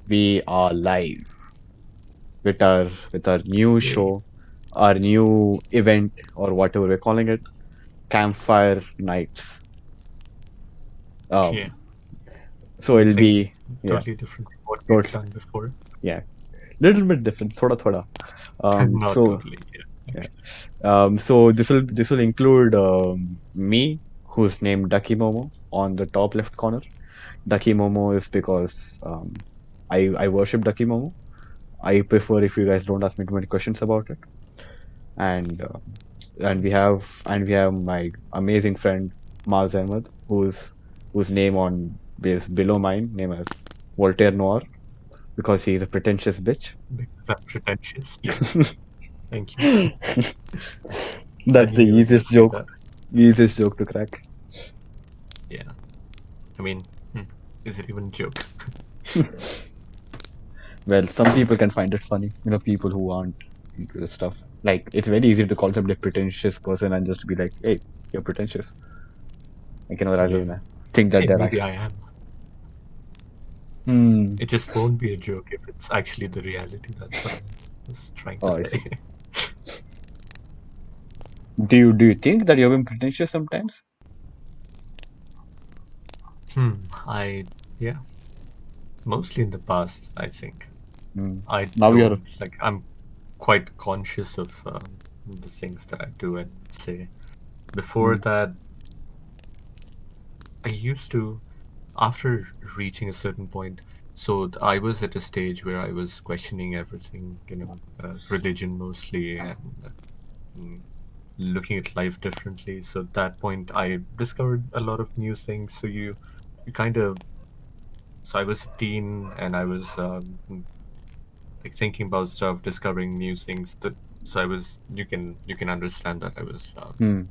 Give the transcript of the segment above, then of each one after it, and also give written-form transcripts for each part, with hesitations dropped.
We are live with our new Yay. show, our new event, or whatever we're calling it, Campfire Nights. Yeah. Um, so it'll Something be yeah, totally different from what we've totally done before. yeah, little bit different, thoda thoda. Not So totally, yeah. yeah, Okay. so this will include me, who's named Ducky Momo on the top left corner. Ducky Momo is because I worship Ducky Momo. I prefer if you guys don't ask me too many questions about it. And Nice. we have my amazing friend Maz Ahmed, whose name on is below mine, name as Voltaire Noir, because he's a pretentious bitch. Because I'm pretentious. Yes. Thank you. I That's knew the you were going to say that. easiest joke to crack. Yeah. I mean, is it even a joke? Well, some people can find it funny, people who aren't into this stuff. Like, it's very easy to call somebody a pretentious person and just be like, "Hey, you're pretentious." Like, rather Yeah. than think that Hey, they're maybe actually. I am. Hmm. It just won't be a joke if it's actually the reality. That's what I was trying to Oh, I see. say. Do you think that you've been pretentious sometimes? I, yeah, mostly in the past, I think. Hmm. I Now you're. don't, like, I'm quite conscious of the things that I do and say. Before Hmm. that, I used to, after reaching a certain point, so I was at a stage where I was questioning everything, religion mostly, and mm, looking at life differently. So at that point, I discovered a lot of new things. So you kind of, so I was a teen, and I was like thinking about stuff, discovering new things. That so I was, you can understand that I was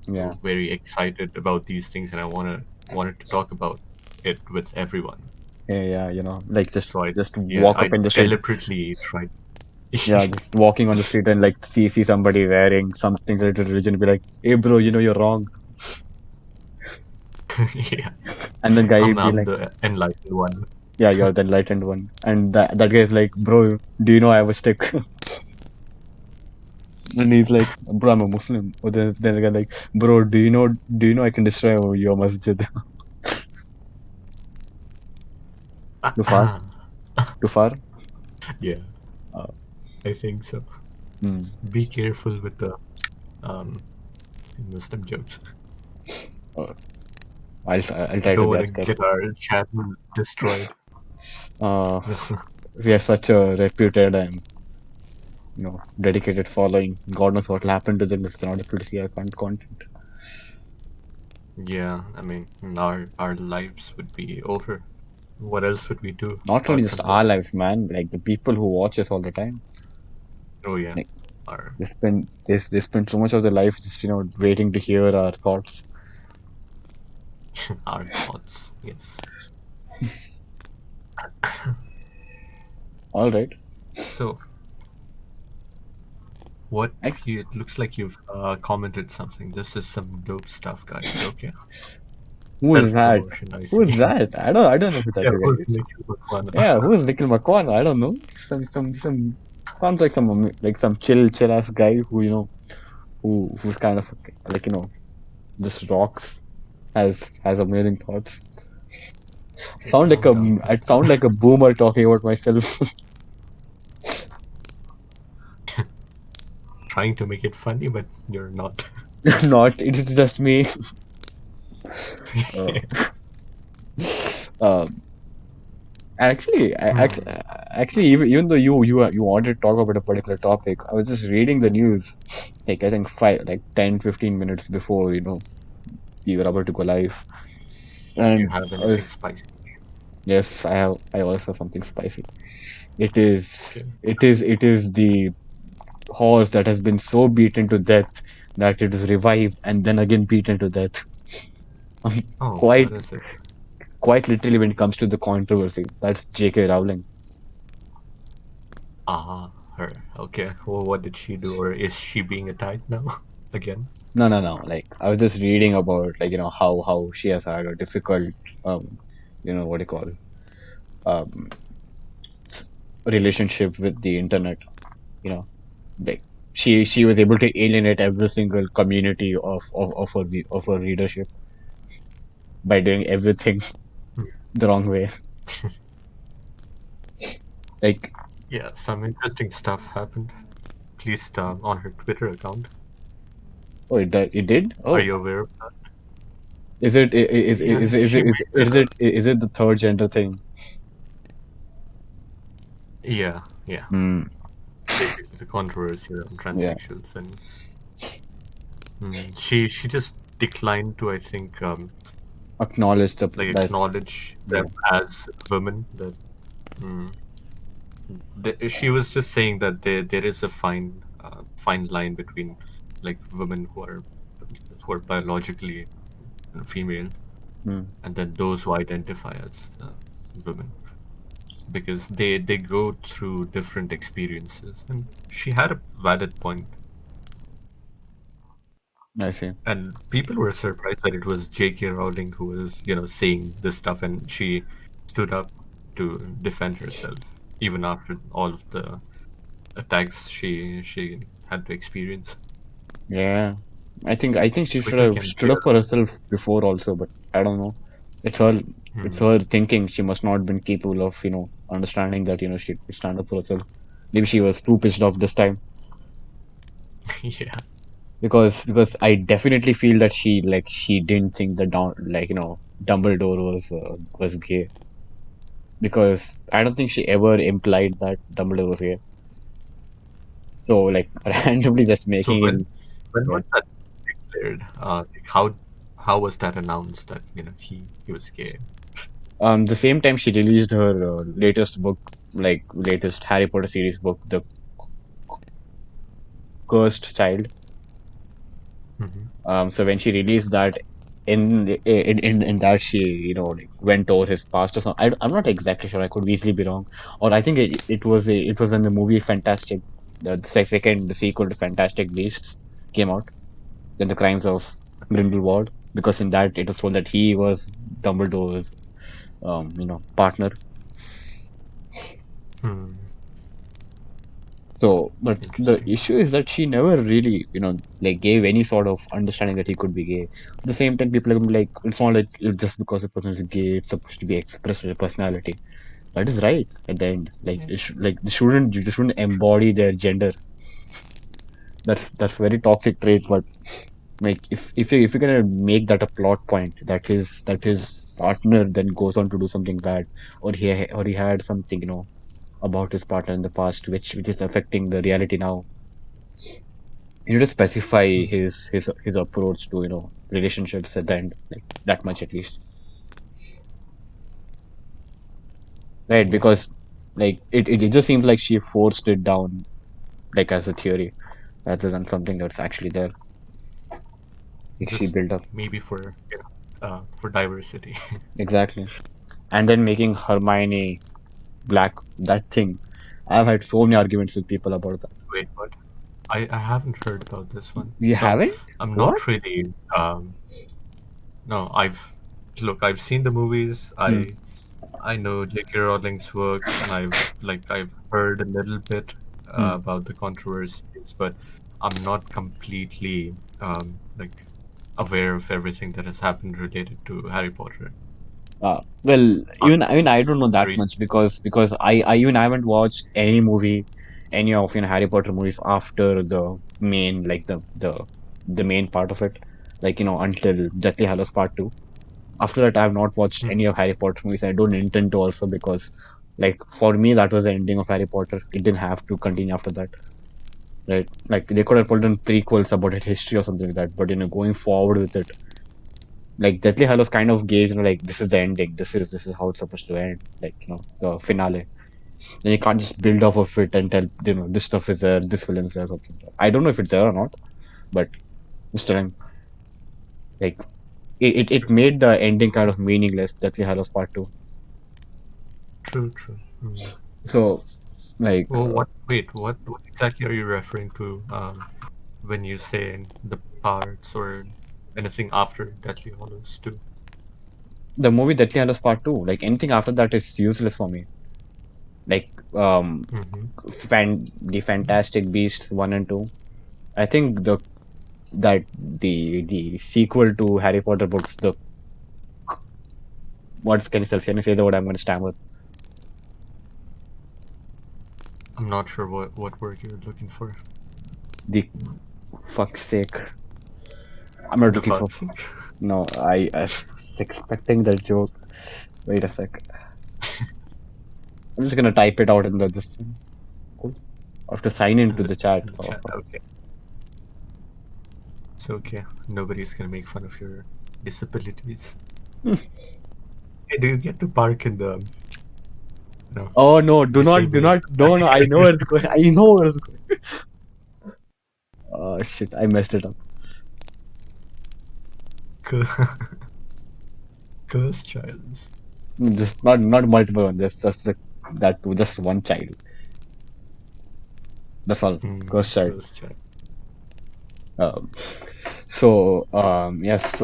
Yeah. very excited about these things, and I wanted to talk about it with everyone. Yeah, yeah, like So I, just yeah, walk I up in the street. deliberately tried. Yeah, just walking on the street and like see somebody wearing something related to religion, be like, "Hey, bro, you're wrong." Yeah, And then guy be I'm like, the enlightened one. "Yeah, you're the enlightened one." And that guy is like, "Bro, do you know I have a stick?" And he's like, "Bro, I'm a Muslim." Or then the guy like, "Bro, do you know I can destroy your masjid?" Too far? Too far? Yeah, Uh, I think so. hmm. Be careful with the um, Muslim jokes. Uh, I'll try to Don't be want as to get careful. our channel destroyed. Uh, we have such a reputed and dedicated following. God knows what will happen to them if they're not able to see our content. Yeah, I mean, our lives would be over. What else would we do Not only apart just from our this? lives, man. Like the people who watch us all the time. Oh yeah, Like our they spend so much of their life just waiting to hear our thoughts. our thoughts. Yes. All right. So what Ex- it looks like you've commented something. This is some dope stuff, guys. Okay. who is Self that? promotion, I Who see. is that? I don't know who that Yeah, is, who's guys. Nikhil Bhagwan? Yeah, who is Nikhil Makwan? I don't know. Some sounds like some chill ass guy who who's kind of like just rocks, has amazing thoughts. Okay, Sound like calm a down, I calm sound down. like a boomer talking about myself. Trying to make it funny, but you're not. Not, it is just me. Uh, um, Hmm. actually, even though you wanted to talk about a particular topic, I was just reading the news, like I think 10-15 minutes before we were about to go live, Do you and have I was anything spicy? yes, I also have something spicy. It is Okay. it is the horse that has been so beaten to death that it is revived and then again beaten to death. Oh, quite what is it? quite literally when it comes to the controversy. That's J.K. Rowling. Ah, her. Okay. Well, what did she do, or is she being attacked now again? No, no, no. Like I was just reading about how she has had a difficult what do you call um relationship with the internet. You know, like she was able to alienate every single community of her readership by doing everything Hmm. the wrong way. Like, Yeah, some interesting stuff happened. At least on her Twitter account. oh, it did. Are Oh, you aware of that? is it Yeah, she made is it the third gender thing? yeah, yeah. Hmm. Basically, the controversy around Yeah. transsexuals, and she just declined to, I think, Acknowledge like that. acknowledge Yeah. them as women. That mm, she was just saying that there is a fine line between like women who are biologically female, Hmm. and then those who identify as women, because they go through different experiences. And she had a valid point, I see. and people were surprised that it was J.K. Rowling who was, saying this stuff, and she stood up to defend herself even after all of the attacks she had to experience. Yeah. I think she should Twitter have can be stood up for herself before also, but I don't know. It's her it's Hmm. her thinking. She must not have been capable of, understanding that, she could stand up for herself. Maybe she was too pissed off this time. Yeah. Because I definitely feel that she didn't think that Dumbledore was gay, because I don't think she ever implied that Dumbledore was gay. So like randomly just So making when him. when Yeah. was that declared? Like how was that announced that he was gay? The same time she released her latest book, like latest Harry Potter series book, The Cursed Child. Hmm. So when she released that, in that, she like went over his past or something. I'm not exactly sure. I could easily be wrong. Or I think it was when the movie Fantastic, the sequel to Fantastic Beasts came out. Then the Crimes of Grindelwald, because in that it was told that he was Dumbledore's partner. Hmm. So, but the Interesting. issue is that she never really, like gave any sort of understanding that he could be gay. At the same time, people are gonna be like, it's not like just because a person is gay, it's supposed to be expressed as a personality. That is right at the end. Like, Yeah. they shouldn't embody their gender. That's very toxic trait. But like, if you're gonna make that a plot point, that his partner then goes on to do something bad, or he had something, about his partner in the past, which is affecting the reality now. You need to specify Hmm. his approach to relationships at the end, like that much at least, right? Yeah. Because like it just seems like she forced it down, like as a theory, rather than something that's actually there, like she Just built up. maybe for diversity. Exactly. And then making Hermione black, that thing, I've had so many arguments with people about that. Wait, what? I haven't heard about this one. You So haven't? I'm What? not really no, I've seen the movies. Hmm. I know J.K. Rowling's work, and I've heard a little bit Hmm. about the controversies, but I'm not completely like aware of everything that has happened related to Harry Potter. Well, Uh, even I don't know that Recent. much, because I haven't watched any movie, any of Harry Potter movies after the main, like the main part of it, like until Deathly Hallows Part Two. After that, I have not watched Hmm. any of Harry Potter movies. I don't intend to also, because like for me that was the ending of Harry Potter. It didn't have to continue after that, right? Like they could have put in prequels about its history or something like that, but going forward with it, like Deathly Hallows kind of gauge, like this is the ending. This is how it's supposed to end. Like the finale. Then you can't just build off of it and tell this stuff is there, this villain is there, something. I don't know if it's there or not, but this time, like it True. made the ending kind of meaningless. Deathly Hallows Part Two. True. True. Hmm. So like Well, what? Wait, what exactly are you referring to when you say the parts or anything after Deathly Hollows 2? the movie Deathly Hallows Part Two. Like anything after that is useless for me. like Hmm. the Fantastic Beasts 1 and 2. I think the sequel to Harry Potter books, the what can you say the word? I'm going to stammer. I'm not sure what word you're looking for. The fuck's sake, I'm not The looking for. fuck's sake. No, I was expecting that joke. Wait a sec. I'm just gonna type it out in the this thing. Cool. I have to sign In into the the chat. in the Oh, chat. fuck. Okay, it's okay. Nobody's gonna make fun of your disabilities. Hey, do you get to park in the no Oh no! Do disabled? not. No, no. I know where it's going. I know where it's going. Oh shit! I messed it up. Cursed child. Just not multiple ones. Just that just one child. That's all. Ghost child. Cursed child. Um, yes.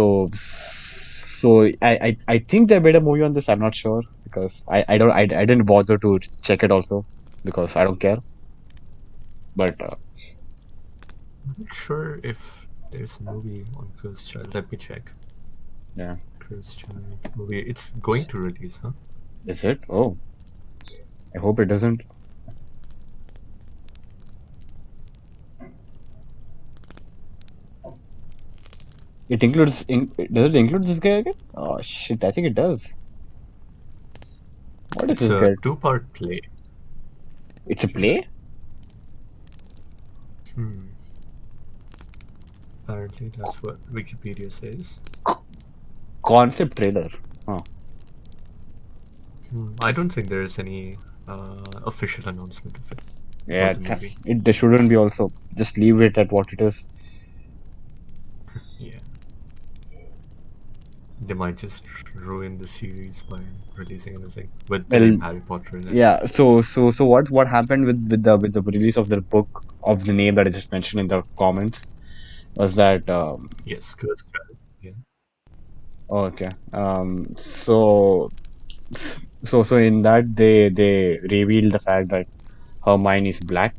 I think they made a movie on this. I'm not sure because I didn't bother to check it also because I don't care. But I'm not sure if there's a movie on Cursed Child. Let me check. yeah, Cursed Child movie. It's going to release, huh? is it? Oh, I hope it doesn't. Does it include this guy again? Oh shit! I think it does. What is It's this a guy? two-part play. It's a Yeah. play? Hmm. Apparently, that's what Wikipedia says. Concept trailer. Huh. I don't think there is any official announcement of it Yeah, about the movie. there shouldn't be also. Just leave it at what it is. Yeah. They might just ruin the series by releasing anything with the Well, name Harry Potter in it. yeah. So what happened with the release of the book of the name that I just mentioned in the comments was that Yes, Cursed Child. Yeah. okay. So in that they revealed the fact that Hermione is black,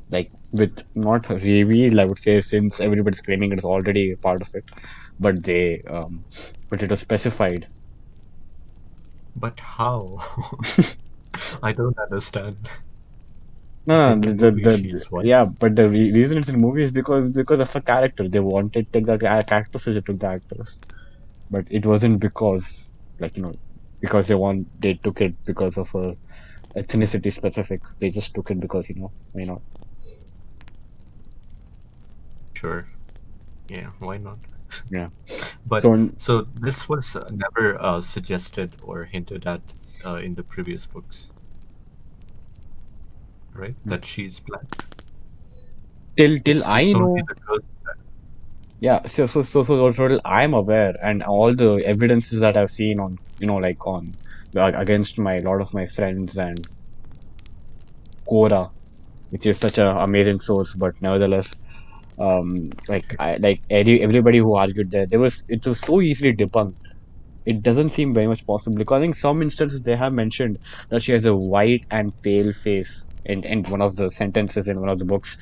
like with not revealed, I would say, since everybody's claiming it's already a part of it, but but it was specified. But how? I don't understand. No, In no, the movie, she's white. yeah, but the reason it's in the movie is because of the character. They wanted to take the character, so they took the actors. But it wasn't because, like, because they took it because of a ethnicity specific. They just took it because, why not? Sure. Yeah, why not? Yeah. But So so this was never suggested or hinted at in the previous books, right? That she's black. till I It's only know, the girl. yeah. So total I'm aware, and all the evidences that I've seen on, like against my lot of my friends and Quora, which is such an amazing source, but nevertheless, everybody who argued there, it was so easily debunked. It doesn't seem very much possible because in some instances they have mentioned that she has a white and pale face in one of the sentences in one of the books.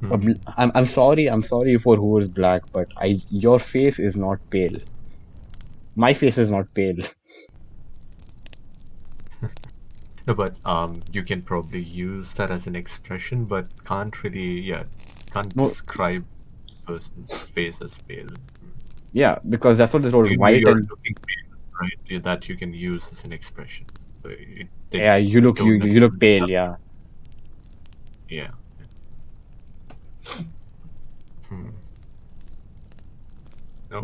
Hmm. I'm sorry for who is black, but your face is not pale. My face is not pale. No, but you can probably use that as an expression, but can't really, yeah, can't No, describe person's face as pale. yeah, because that's what they told You know white you're and looking pale, right? Yeah, that you can use as an expression. So they yeah, don't you look necessarily pale. have. Yeah, Yeah. Hmm.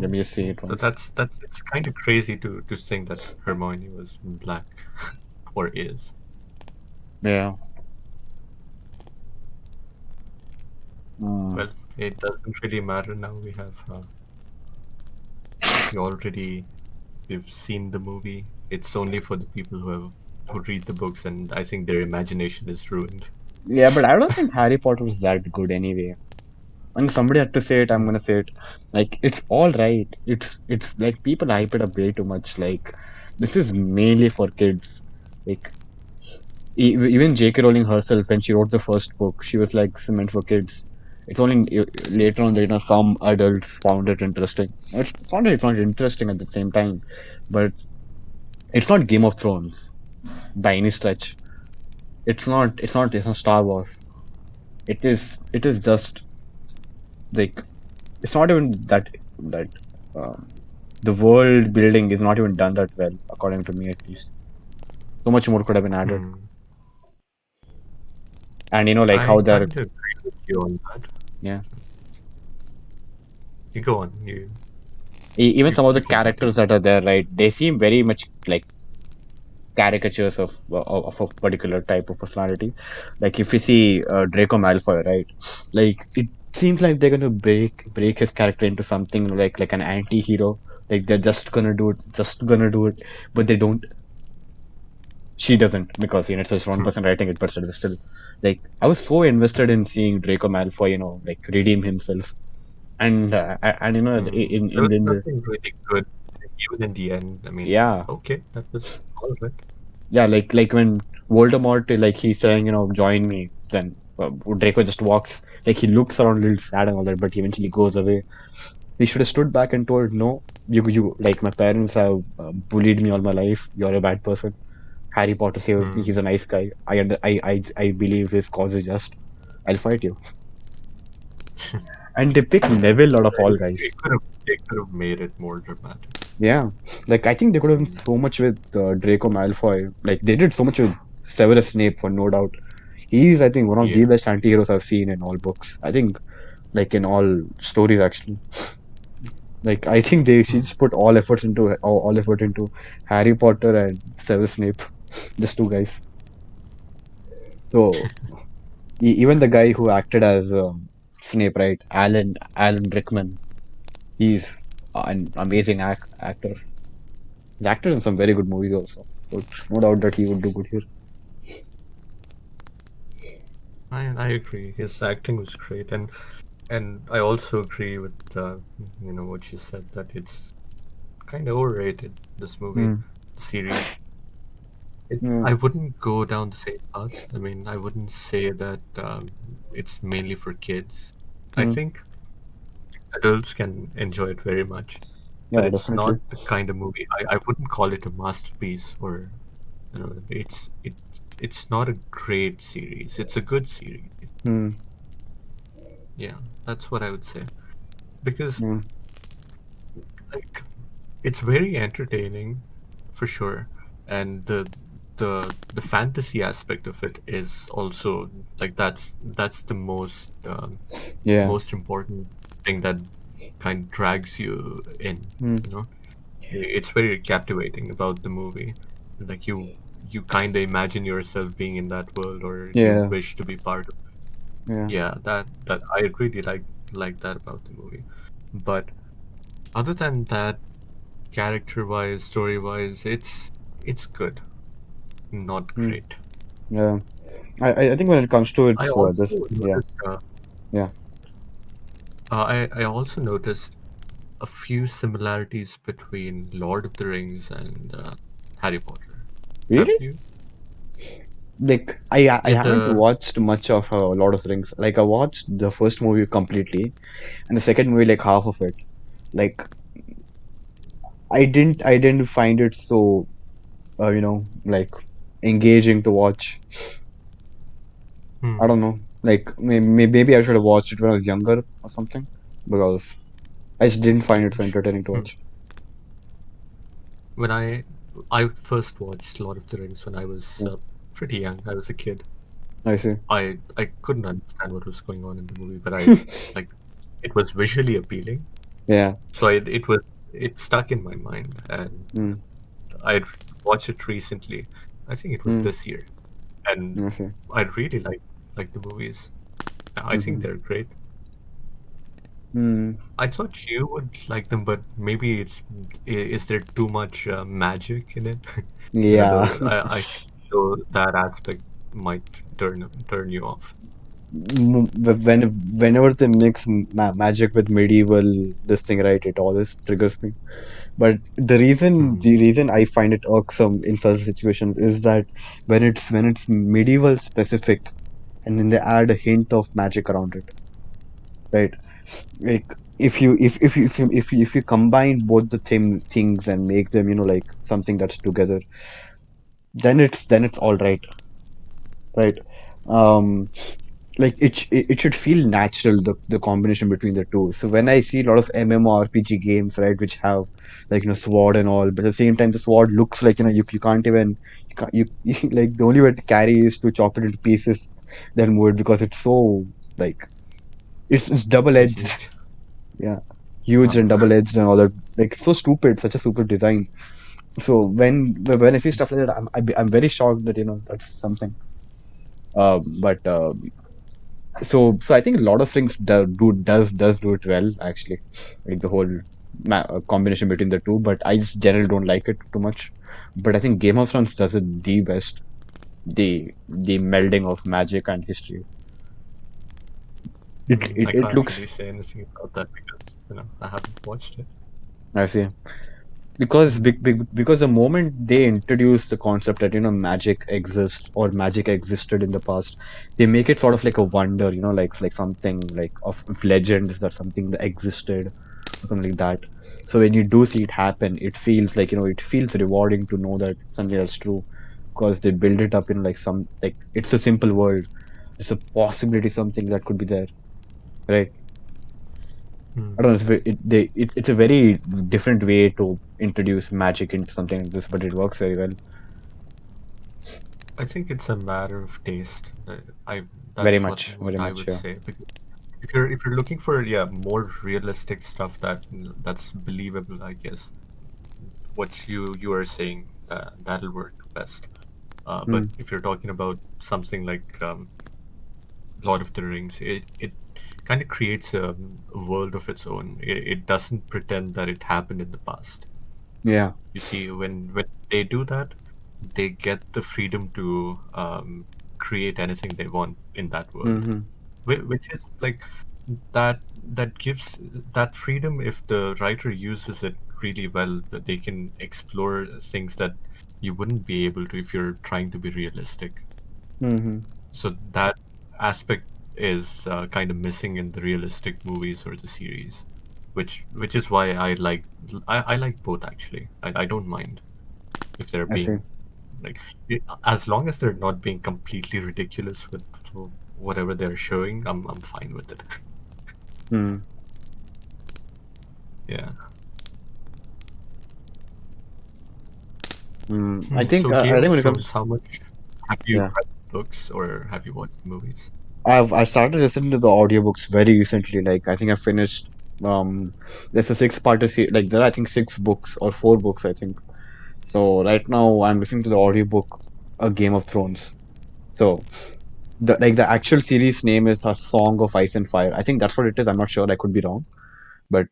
let No, me just see it once. that's it's kind of crazy to think that Hermione was black or is. Yeah. Mm. Well, it doesn't really matter now. We already we've seen the movie. It's only for the people who read the books, and I think their imagination is ruined. Yeah, but I don't think Harry Potter was that good anyway. And somebody had to say it, I'm Mm. gonna say it. Like it's all right. It's like people hype it up way too much. Like this is mainly for kids. Like even J.K. Rowling herself, when she wrote the first book, she was like, "It's meant for kids." It's only later on that some adults found it interesting. It's not interesting at the same time, but it's not Game of Thrones by any stretch. It's not Star Wars. It is just like it's not even that um, the world building is not even done that well, according to me at least. So much more could have been added, Hmm. and like how I they're kind of agree with you on that. yeah. You go on. You Even you some of the you can characters continue. that are there, right? They seem very much like caricatures of a particular type of personality. Like if you see Draco Malfoy, right? Like it seems like they're gonna break his character into something like an anti-hero. Like they're just gonna do it, but they don't. She doesn't because it's just one Hmm. person writing it, but still, like I was so invested in seeing Draco Malfoy, like redeem himself, and Hmm. There was in the nothing really good, even in the end. I mean, yeah. okay, that was all right. Yeah, like when Voldemort, like he's saying, join me. Then Draco just walks, like he looks around a little sad and all that, but he eventually goes away. He should have stood back and told, no, you like my parents have bullied me all my life. You're a bad person. Harry Potter saved me. Hmm. He's a nice guy. I believe his cause is just. I'll fight you. And they pick Neville out of all guys. They could have made it more dramatic. Yeah, like I think they could have done Hmm. so much with Draco Malfoy. Like they did so much with Severus Snape for no doubt. He's, I think, one of the Yeah. best anti-heroes I've seen in all books. I think, like in all stories, actually. Like I think they she Hmm. just put all effort into Harry Potter and Severus Snape, just two guys. So even the guy who acted as Snape, right, Alan Rickman, he's an amazing actor. He's acted in some very good movies also. So it's no doubt that he would do good here. I agree. His acting was great, and I also agree with what you said that it's kind of overrated. This movie, Mm. series. Yeah. I wouldn't go down the same path. I mean, I wouldn't say that it's mainly for kids. I Mm. think adults can enjoy it very much, but Yeah, it's not definitely. the kind of movie. I wouldn't call it a masterpiece, or it's not a great series. It's a good series. Mm. Yeah, that's what I would say. Because Mm. like it's very entertaining for sure, and the fantasy aspect of it is also like that's the Yeah. most important thing that kind of drags you in, Mm. you know. It's very captivating about the movie. Like you kind of imagine yourself being in that world, or you Yeah. wish to be part of. Yeah. Yeah, that I really like that about the movie. But other than that, character wise, story wise, it's good, not Mm. great. Yeah. I think when it comes to I its this also yeah. noticed. Yeah. I also noticed a few similarities between Lord of the Rings and Harry Potter. Have Really? you? Like I Yeah, haven't the watched much of Lord of the Rings. Like I watched the first movie completely and the second movie like half of it. Like I didn't find it so like engaging to watch. I hmm, don't know. Like maybe I should have watched it when I was younger or something because I just didn't find it so entertaining to hmm. watch. When I first watched Lord of the Rings when I was Yeah, pretty young. I was a kid. I see. I couldn't understand what was going on in the movie, but I like it was visually appealing, Yeah. so it stuck in my mind, and Mm, I watched it recently. I think it was mm, this year, and I see. I really like the movies. I think Mm-hmm. they're great. Mm, I thought you would like them, but maybe is there too much magic in it? yeah. I think so that aspect might turn you off. when whenever they mix magic with medieval this thing, right, it always triggers me. But Hmm. the reason I find it irksome in such situations is that when it's medieval specific, and then they add a hint of magic around it, right? Like if you combine both the things and make them, like something that's together, then it's all right, right? Um, like it should feel natural, the combination between the two. So when I see a lot of MMORPG games, right, which have like, sword and all, but at the same time the sword looks like, you can't even, you like the only way to carry is to chop it into pieces, then move it, because it's so like it's double So edged. huge. Yeah, huge and Uh, double edged and all that. Like it's so stupid, such a stupid design. So when I see stuff like that, I'm very shocked that, that's something. But so I think a lot of things does do it well, actually, like the whole combination between the two. But I just generally don't like it too much. But I think Game of Thrones does it the best. The melding of magic and history. I It can't looks. really say anything about that because I haven't watched it. I see. Because Mm. because the moment they introduce the concept that, magic exists or magic existed in the past, they make it sort of like a wonder, like something like of legends, that something that existed or something like that. So when you do see it happen, it feels like, it feels rewarding to know that something that's true, because they build it up in like some, like it's a simple world, it's a possibility, something that could be there, right? I Mm. don't know. It's a very different way to introduce magic into something like this, but it works very well. I think it's a matter of taste. I Very That's much, very what I much. would Yeah. say. Because if you're looking for more realistic stuff that's believable, I guess what you are saying that'll work best. But Mm, if you're talking about something like Lord of the Rings, it kind of creates a world of its own. It doesn't pretend that it happened in the past. yeah. You see, when they do that, they get the freedom to create anything they want in that world, Mm-hmm. which is like that gives that freedom. If the writer uses it really well, that they can explore things that you wouldn't be able to if you're trying to be realistic. Mm-hmm. So that aspect is kind of missing in the realistic movies or the series, which is why I like both actually. I don't mind if they're I see. being like as long as they're not being completely ridiculous with whatever they're showing. I'm fine with it. Mm. Yeah. I Game think of when it comes, Thrones, how much have you yeah, read books or have you watched the movies? I started listening to the audiobooks very recently. Like I think I finished. There's a six-part like there are, I think, six books or four books, I think. So right now I'm listening to the audiobook, A Game of Thrones. So the actual series name is A Song of Ice and Fire. I think that's what it is. I'm not sure. I could be wrong. But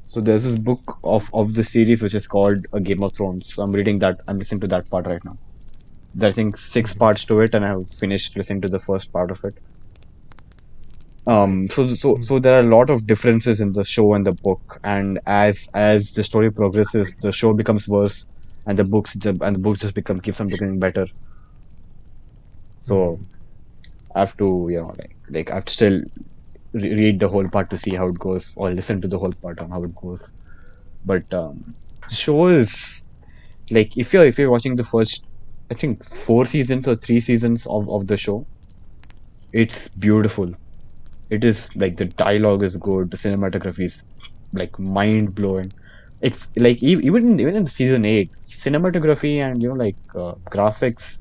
so there's this book of the series which is called A Game of Thrones. So I'm reading that. I'm listening to that part right now. There are, I think, six Hmm. parts to it, and I have finished listening to the first part of it. Right. Mm. So there are a lot of differences in the show and the book, and as the story progresses, the show becomes worse, and the books just become keeps on becoming better. So Mm. I have to, I have to still read the whole part to see how it goes, or listen to the whole part on how it goes. But the show is like, if you're watching the first, I think, four seasons or three seasons of the show, it's beautiful. It is like the dialogue is good, the cinematography is like mind blowing. It's like even in season eight, cinematography and, graphics,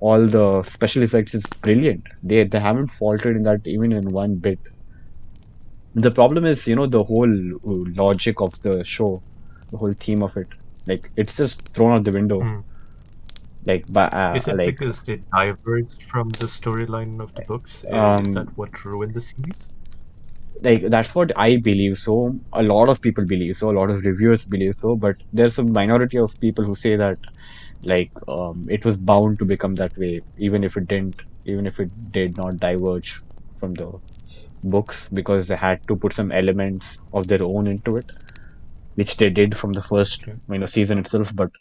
all the special effects is brilliant. They haven't faltered in that even in one bit. The problem is, the whole logic of the show, the whole theme of it, like it's just thrown out the window. Mm. Like, but Is it because they diverged from the storyline of the books? Is um, that what ruined the series? like that's what I believe. So a lot of people believe so. A lot of reviewers believe so. But there's a minority of people who say that, like, it was bound to become that way, even if it didn't, even if it did not diverge. from the books because they had to put some elements of their own into it, which they did from the first Okay. season itself. But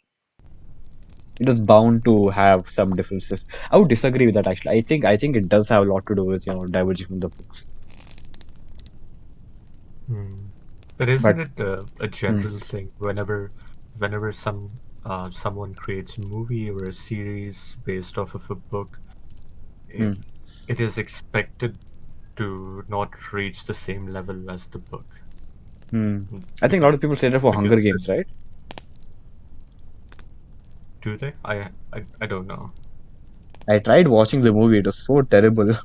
it was bound to have some differences. I would disagree with that actually. I think it does have a lot to do with diverging from the books. Hmm. But isn't But it a hmm, general thing whenever someone creates a movie or a series based off of a book, hmm, it it is expected to not reach the same level as the book. hmm. Mm, I think a lot because of people say that for Hunger because Games, right? do they? I don't know. I tried watching the movie; it was so terrible.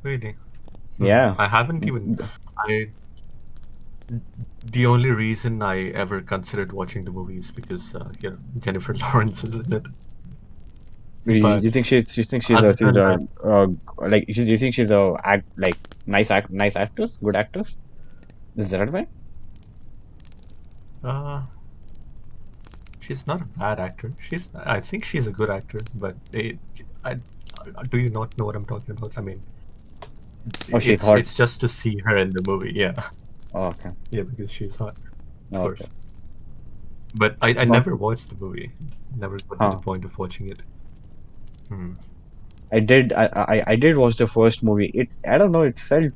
Really? Yeah. I haven't even. I The only reason I ever considered watching the movie is because Jennifer Lawrence is in it. You But think other she's than a that, do you think she's a nice actress, good actress? Is that right? uh, she's not a bad actor. I think she's a good actor. But I, do you not know what I'm talking about? I mean, Oh, she's hot. it's just to see her in the movie. Yeah, Oh, okay. yeah, because she's hot, of Okay. course. But I No. never watched the movie. Never got to the Huh. point of watching it. Hmm. I did watch the first movie. I don't know, it felt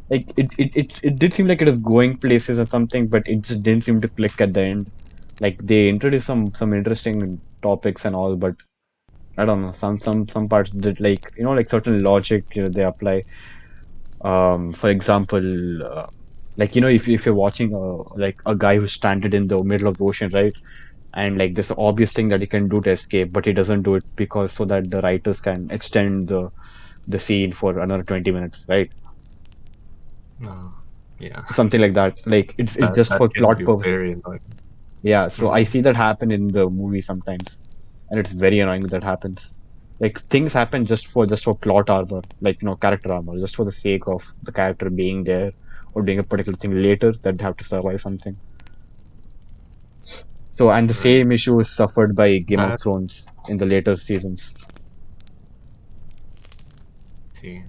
like it did seem like it was going places or something, but it just didn't seem to click at the end. Like they introduced some interesting topics and all, but I don't know, some parts did, like like certain logic they apply. For example, like if you're watching like a guy who's stranded in the middle of the ocean, right? And like this obvious thing that he can do to escape, but he doesn't do it because so that the writers can extend the scene for another 20 minutes, right? Uh, yeah, Something like that. Like it's just that for can plot be purpose. very annoying. Yeah, so I Hmm. see that happen in the movie sometimes, and it's very annoying that happens. Like things happen just for plot armor, like character armor, just for the sake of the character being there or doing a particular thing later that they have to survive something. So, and the Right. same issue is suffered by Game of That Thrones in the later seasons. see.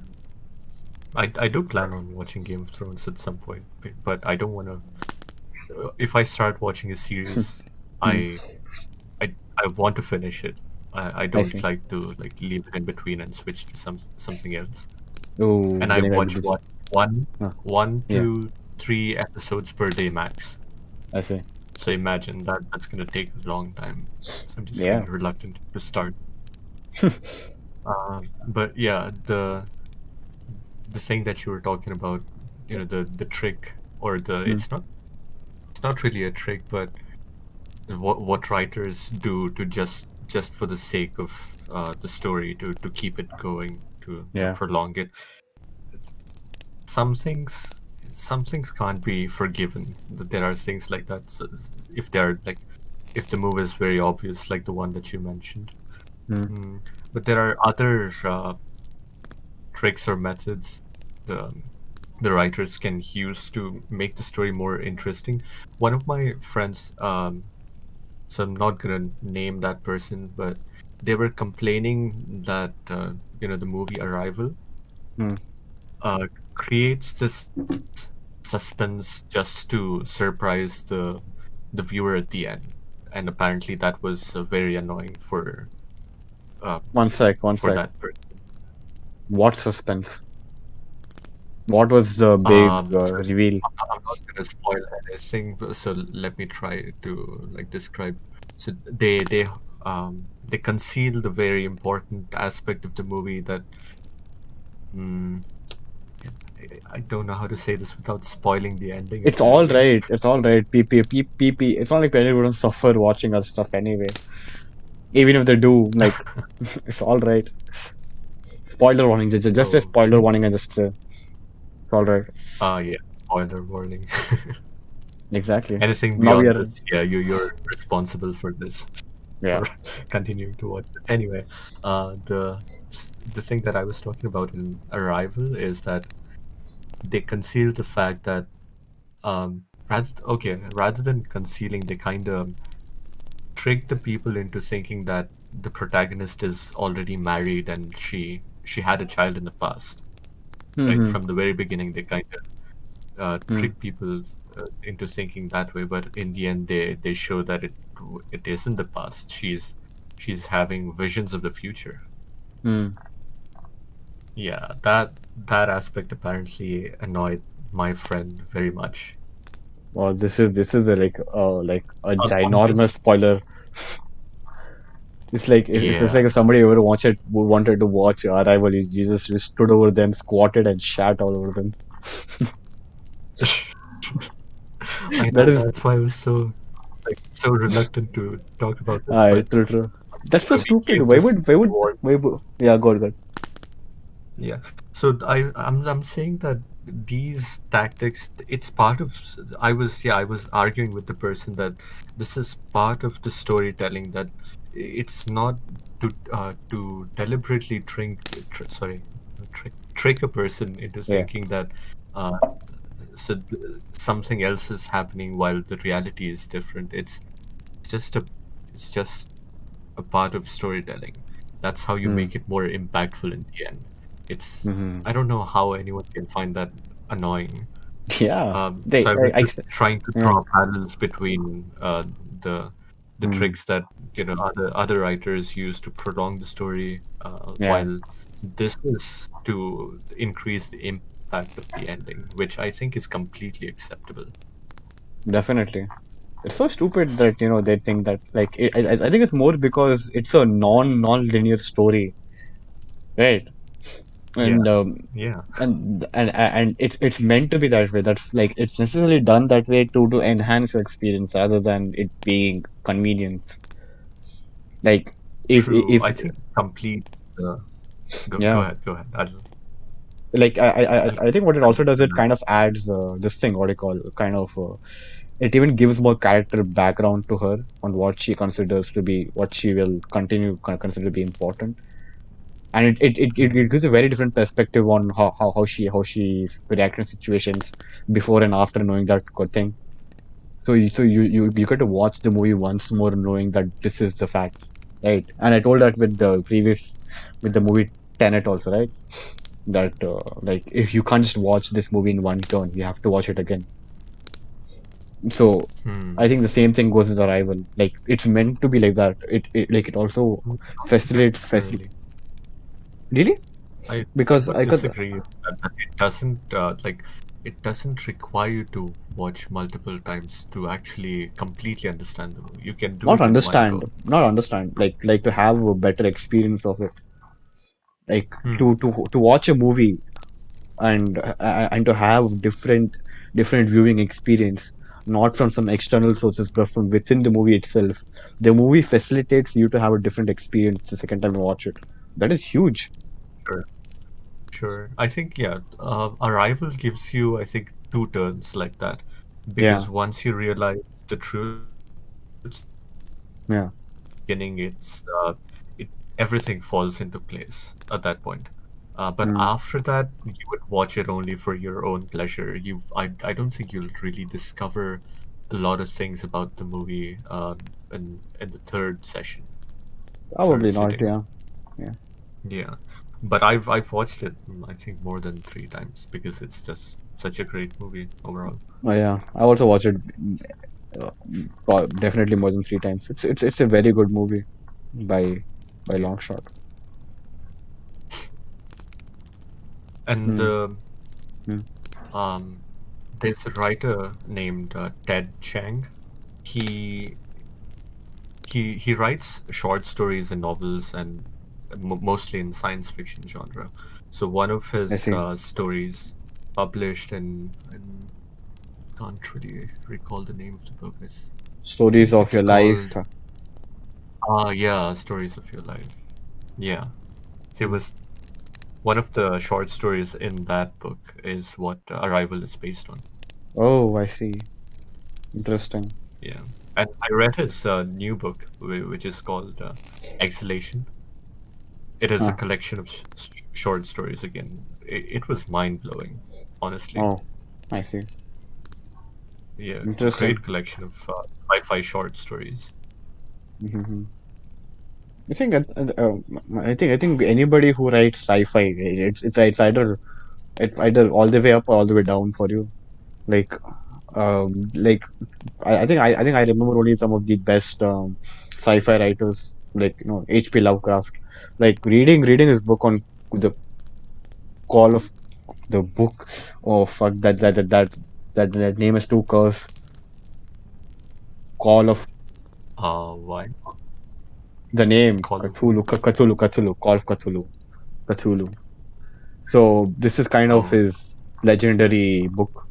I do plan on watching Game of Thrones at some point, but I don't want to. If I start watching a series, Hmm, I I want to finish it. I I don't see. like to leave it in between and switch to something else. Oh, And I getting watch identity. Huh. one Yeah, to three episodes per day max. I see. So imagine that's gonna take a long time. So I'm just kind Yeah. of reluctant to start. But yeah, the thing that you were talking about, the trick or the Hmm, it's not really a trick, but what writers do to just for the sake of the story to keep it going to yeah. prolong it. Some things can't be forgiven. There are things like that. So if they're like if the move is very obvious, like the one that you mentioned. Hmm, Mm. But there are other tricks or methods the the writers can use to make the story more interesting. One of my friends, so I'm not gonna name that person, but they were complaining that the movie Arrival hmm. uh, creates this suspense just to surprise the viewer at the end, and apparently that was very annoying uh, One for sec. that person. What suspense? What was the big So reveal? I'm not gonna spoil anything, so let me try to describe. So they conceal the very important aspect of the movie that mm, I don't know how to say this without spoiling the ending. It's If you all if right. It's all right. PP. It's not like people wouldn't suffer watching our stuff anyway. Even if they do, like, it's all right. Spoiler warning. Just say spoiler okay. warning and just it's all right. Yeah, spoiler warning. Exactly. Anything Now we beyond are. this, yeah, you're responsible for this, Yeah. for continuing to watch it. Anyway, the thing that I was talking about in Arrival is that they conceal the fact that rather than concealing, they kind of trick the people into thinking that the protagonist is already married and she had a child in the past. Right Mm-hmm. from the very beginning, they kind of Mm. trick people into thinking that way, but in the end, they show that it isn't the past. She's having visions of the future. Mm. Yeah, that aspect apparently annoyed my friend very much. Well, this is a like a On ginormous this, spoiler. It's just yeah. like if somebody ever wanted to watch Arrival, you just stood over them, squatted, and shat all over them. I That know is, that's why I was so reluctant to talk about this, but true, true. That's so we stupid. gave Why this would why would award. why would yeah, go on, go on. Yeah. So I'm saying that these tactics, it's part of. I was arguing with the person that this is part of the storytelling, that it's not to deliberately trick a person into Yeah, thinking that uh, something else is happening while the reality is different. It's just a it's just a part of storytelling. That's how you mm. make it more impactful in the end. It's Hmm. I don't know how anyone can find that annoying. Yeah. So I was I just trying to yeah, draw parallels between the mm. tricks that other writers use to prolong the story, Yeah, while this is to increase the impact of the ending, which I think is completely acceptable. definitely. It's so stupid that they think that I think it's more because it's a non-linear story, right? Yeah, And yeah, and it's meant to be that way. That's like it's necessarily done that way to enhance your experience rather than it being convenience. Like true. if I think it completes the. Go yeah, ahead, go ahead. like I'll I think what it also does, it continue. kind of adds this thing, what do you call, kind of it even gives more character background to her on what she considers to be, what she will consider to be important. And it gives a very different perspective on how she's reacting to situations before and after knowing that good thing. So you get to watch the movie once more knowing that this is the fact, right? And I told that with the movie Tenet also, right? That like if you can't just watch this movie in one turn, you have to watch it again. So Hmm. I think the same thing goes with Arrival. Like it's meant to be like that. It also Not facilitates necessarily. really, I because would I could. disagree that it doesn't require you to watch multiple times to actually completely understand the movie. You can do Not it in one understand, go. not understand, like to have a better experience of it, like Hmm. to watch a movie and to have different viewing experience, not from some external sources but from within the movie itself. The movie facilitates you to have a different experience the second time you watch it. That is huge. Sure. Sure. I think yeah. Arrival gives you, I think, two turns like that, Yeah, because once you realize the truths yeah. beginning, it everything falls into place at that point. But Mm. after that, you would watch it only for your own pleasure. I don't think you'll really discover a lot of things about the movie in the third session, third Probably not, sitting. yeah. Yeah. Yeah, but I've watched it, I think, more than three times because it's just such a great movie overall. Oh yeah, I also watched it, uh, definitely more than three times. It's a very good movie by Yeah, long shot. and Mm. Mm. um, there's a writer named Ted Chiang. He he writes short stories and novels, and mostly in science fiction genre. So one of I his see. stories published in can't really recall the name of the book. I Stories think of it's your life. called Stories of Your Life. Yeah, so it Mm. was one of the short stories in that book is what Arrival is based on. Oh, I see. Interesting. Yeah, and I read his new book, which is called Exhalation. It is a Huh. collection of short stories again. It was mind blowing, honestly. Oh, I see. Yeah, Interesting. great collection of sci-fi short stories. Hmm. I think I think anybody who writes sci-fi, it's either all the way up or all the way down for you. Like like I think I remember only some of the best sci-fi writers, like H.P. Lovecraft. Like reading his book on the call of the book. Oh fuck, that name is too cursed. Call of Why? the name Call of Cthulhu, what? Cthulhu, Call of Cthulhu. So this is kind of Oh, his legendary book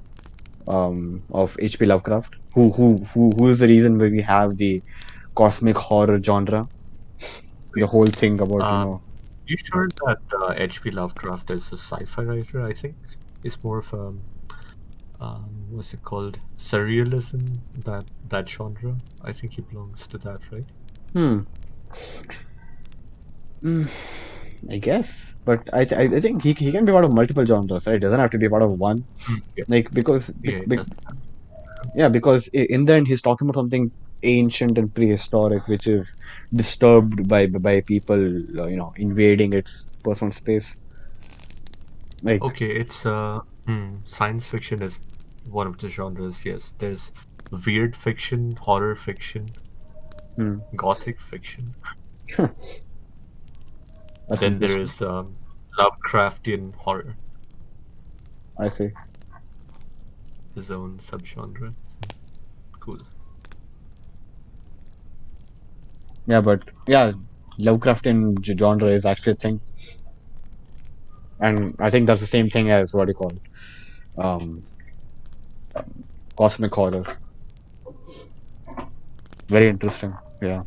of H.P. Lovecraft, who is the reason why we have the cosmic horror genre, the wait. whole thing about You sure that H.P. Lovecraft is a sci-fi writer? I think he's more of a what's it called? Surrealism. That genre. I think he belongs to that, right? hmm, mm, I guess, but I think he can be part of multiple genres, right? It doesn't have to be part of one. Yeah, Like yeah, it does. yeah, because in the end he's talking about something ancient and prehistoric, which is disturbed by people, invading its personal space. Like, Okay, it's science fiction is one of the genres. Yes, there's weird fiction, horror fiction, hmm, gothic fiction. that's Then there interesting. is Lovecraftian horror, I see. his own subgenre. Cool. Yeah, but yeah, Lovecraftian genre is actually a thing, and I think that's the same thing as what do you call it? Um, cosmic horror. Very So interesting. Yeah.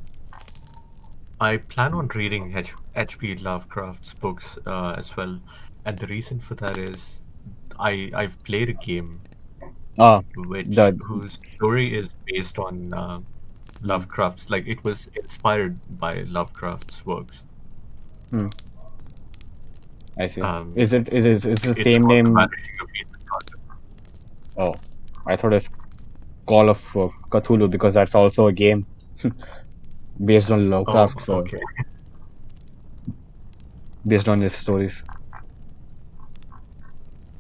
I plan on reading H.P. Lovecraft's books as well, and the reason for that is I've played a game Ah, which the whose story is based on hmm, Lovecraft's, like it was inspired by Lovecraft's works. hmm, I see. Um, Is it the it's same called The name? Vanishing of Ethan Carter. Oh, I thought it's Call of Cthulhu because that's also a game based on Oh, Lovecraft's, okay. based on his stories.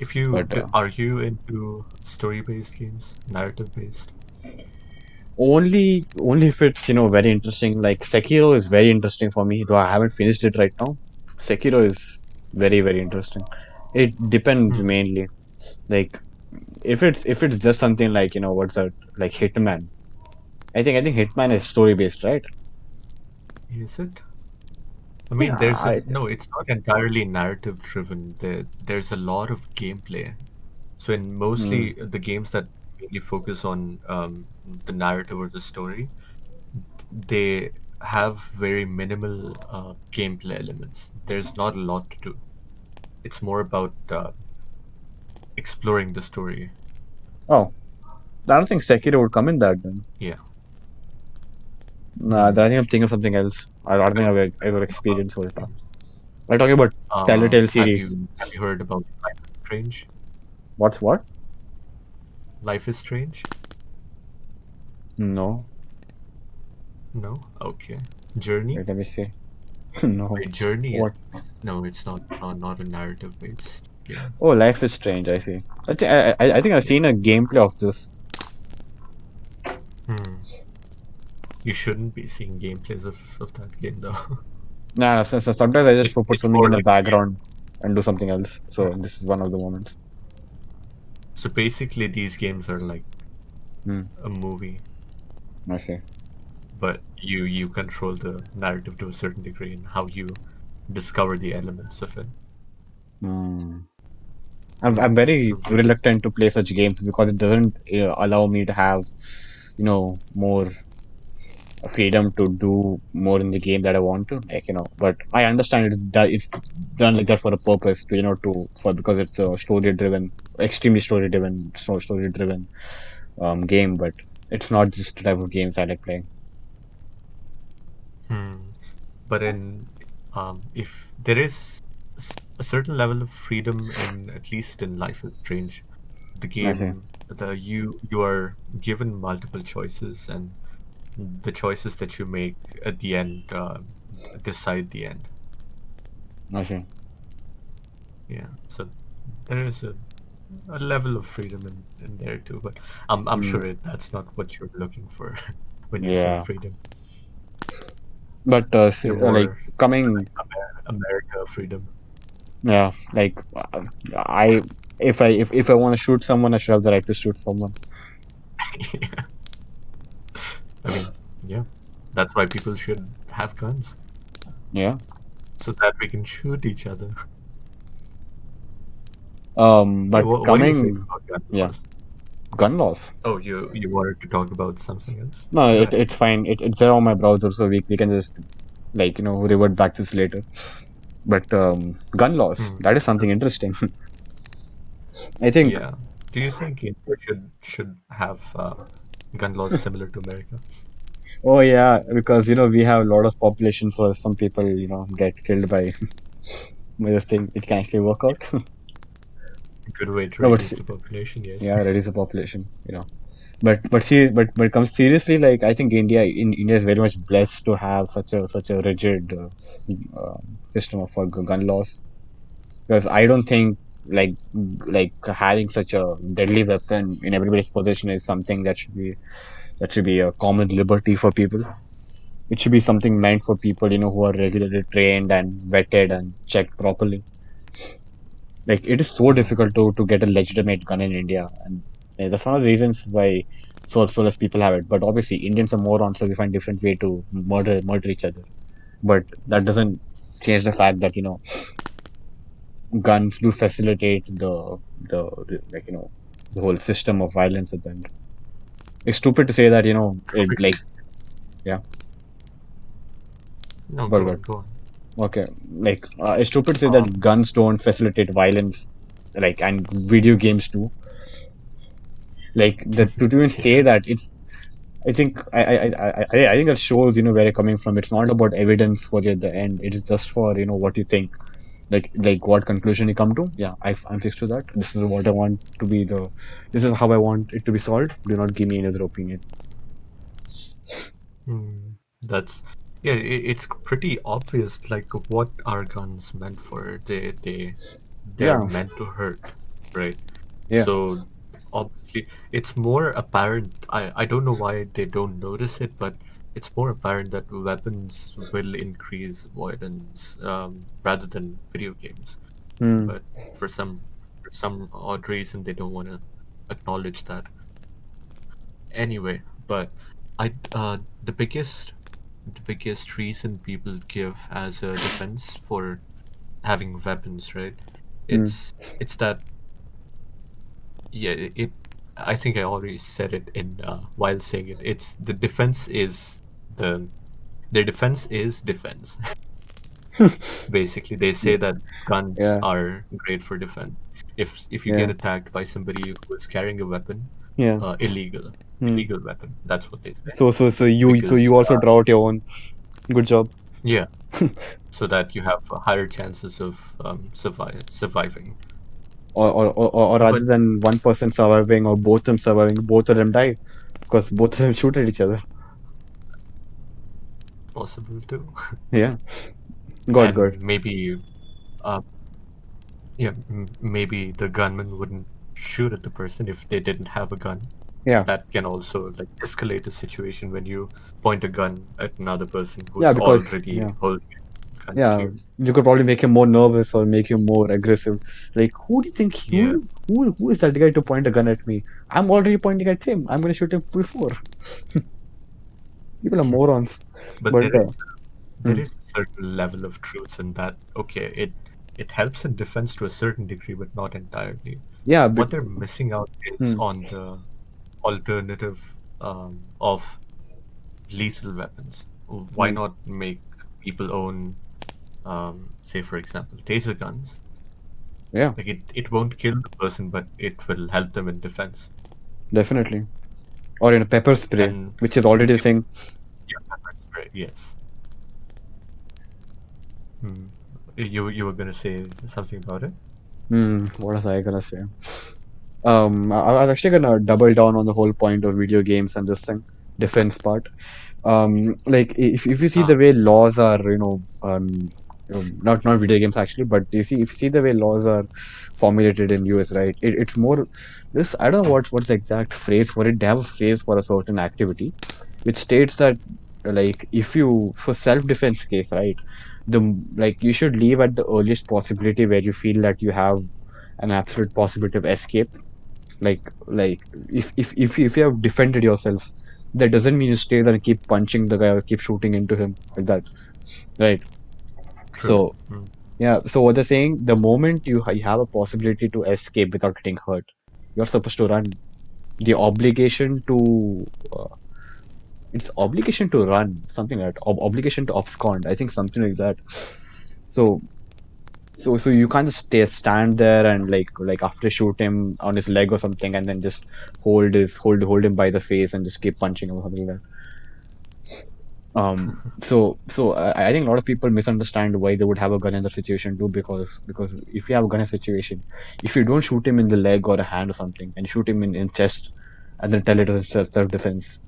If you But are you into story-based games, narrative-based? only if it's very interesting. Like Sekiro is very interesting for me, though I haven't finished it right now. Sekiro is very interesting. It depends Hmm. mainly. Like if it's just something like what's that, like Hitman. I think Hitman is story based, right? Is it? I mean, Yeah, there's a no. It's not entirely narrative-driven. There's a lot of gameplay. So in mm, mostly the games that mainly focus on the narrative or the story, they have very minimal gameplay elements. There's not a lot to do. It's more about exploring the story. oh, I don't think Sekiro would come in that then. Yeah. Nah, I Hmm. think I'm thinking of something else. I don't think I've ever experienced what I'm talking about. Telltale series. Have you heard about Life is Strange? What's what? Life is Strange? No. No? Okay. Journey? Wait, let me see. No. Wait, Journey is What? no, it's not a narrative based game. Oh, Life is Strange. I see. I think I've Yeah. seen a gameplay of this. Hmm. You shouldn't be seeing gameplays of that game though. Nah, so sometimes I just put It's something more in the like a game. background and do something else. So Hmm. this is one of the moments. So basically, these games are like Hmm. a movie, I see. but you control the narrative to a certain degree and how you discover the elements of it. Hmm. I'm very So which is reluctant to play such games because it doesn't allow me to have more freedom to do more in the game that I want to, like But I understand it's done like that for a purpose to because it's a story driven, extremely story driven game. But it's not just the type of games I like playing. hmm. But in if there is a certain level of freedom in at least in Life is Strange, the I see. game the you are given multiple choices and the choices that you make at the end. decide the end. Okay. Yeah. So there is a level of freedom in there too, but I'm Mm, sure that's not what you're looking for when you say yeah. freedom. But You're like more coming, America freedom. yeah, like I if I want to shoot someone, I should have the right to shoot someone. Yeah. I mean, yeah, that's why people should have guns Yeah. so that we can shoot each other. Yeah, But what do you think coming, about gun yeah, laws? gun laws. Oh, you wanted to talk about something else? No, Go ahead. it's fine. It's there on my browser, so we can just like revert back to this later. But gun laws, Hmm. that is something interesting. I think. Yeah. Do you think India should have gun laws similar to America? Oh yeah, because we have a lot of population, so some people get killed by this thing. It can actually work out. A good way to No, but reduce the population, yes. yeah, reduce the population. But see, but when it comes seriously, like I think India is very much blessed to have such a rigid system of gun laws. Because I don't think like like having such a deadly weapon in everybody's possession is something that should be a common liberty for people. It should be something meant for people who are regularly trained and vetted and checked properly. Like it is so Hmm. difficult to get a legitimate gun in India, and that's one of the reasons why so less people have it. But obviously, Indians are morons, so we find different way to murder each other. But that doesn't change the fact that guns do facilitate the whole system of violence at the end. It's stupid to say that it like yeah, No, but go on, go on. okay, like it's stupid to say Uh, that guns don't facilitate violence, like and video games do. Like that to even say yeah. that it's I think I think that shows where you're coming from. It's not about evidence for you at the end. It is just for what you think, like what conclusion you come to. Yeah, I'm fixed to that. This is what I want to be the. This is how I want it to be solved. Do not give me any other opinion. Hmm. That's yeah. It's pretty obvious. Like what are guns meant for? They're Yeah, meant to hurt, right? yeah. So obviously, it's more apparent. I don't know why they don't notice it, but it's more apparent that weapons will increase violence rather than video games. Hmm. But for some odd reason, they don't want to acknowledge that. Anyway, but the biggest reason people give as a defense for having weapons, right? Hmm. It's that yeah, I think I already said it in while saying it. It's the defense is the their defense is defense. Basically, they say that guns Yeah, are great for defense. If you get yeah, attacked by somebody who is carrying a weapon, yeah. illegal, Hmm. illegal weapon. That's what they say. So you Because also draw out your own. Good job. yeah, so that you have higher chances of surviving. Or But rather than one person surviving or both them surviving, both of them die because both of them shoot at each other. possible too. Yeah, good. And maybe uh, yeah, maybe the gunman wouldn't shoot at the person if they didn't have a gun. Yeah, That can also like escalate a situation when you point a gun at another person yeah, who's because already holding a gun at yeah, you. you could probably make him more nervous or make him more aggressive. Like, who do you think Yeah, who is that guy to point a gun at me? I'm already pointing at him. I'm gonna shoot him before. People are morons. but But there hmm, is a certain level of truth in that. Okay, it helps in defense to a certain degree, but not entirely. yeah, but What they're missing out is hmm, on the alternative of lethal weapons. Why hmm, not make people own, say, for example, taser guns? yeah, Like it won't kill the person, but it will help them in defense. definitely. Or in a pepper spray, And which is some already a people, thing. yeah, pepper spray, yes. Hmm. You were gonna say something about it? What was I gonna say? I was actually gonna double down on the whole point of video games and this thing. defense part. Like if you see Ah, the way laws are, not video games actually, but if you see the way laws are formulated in US, right? It's more this. I don't know what's the exact phrase for it. They have a phrase for a certain activity, which states that like if you for self defense case, right? The like you should leave at the earliest possibility where you feel that you have an absolute possibility of escape. Like if you have defended yourself, that doesn't mean you stay there and keep punching the guy or keep shooting into him like that, right? true. So Mm. yeah, so what they're saying, the moment you have a possibility to escape without getting hurt, you're supposed to run. The obligation to it's obligation to run, something like that. Obligation to abscond, I think, something like that. So so you can't just stand there and like after shoot him on his leg or something and then just hold him by the face and just keep punching him or something like that. I think a lot of people misunderstand why they would have a gun in that situation too, because if you have a gun in a situation, if you don't shoot him in the leg or a hand or something and shoot him in chest and then tell it as self defense,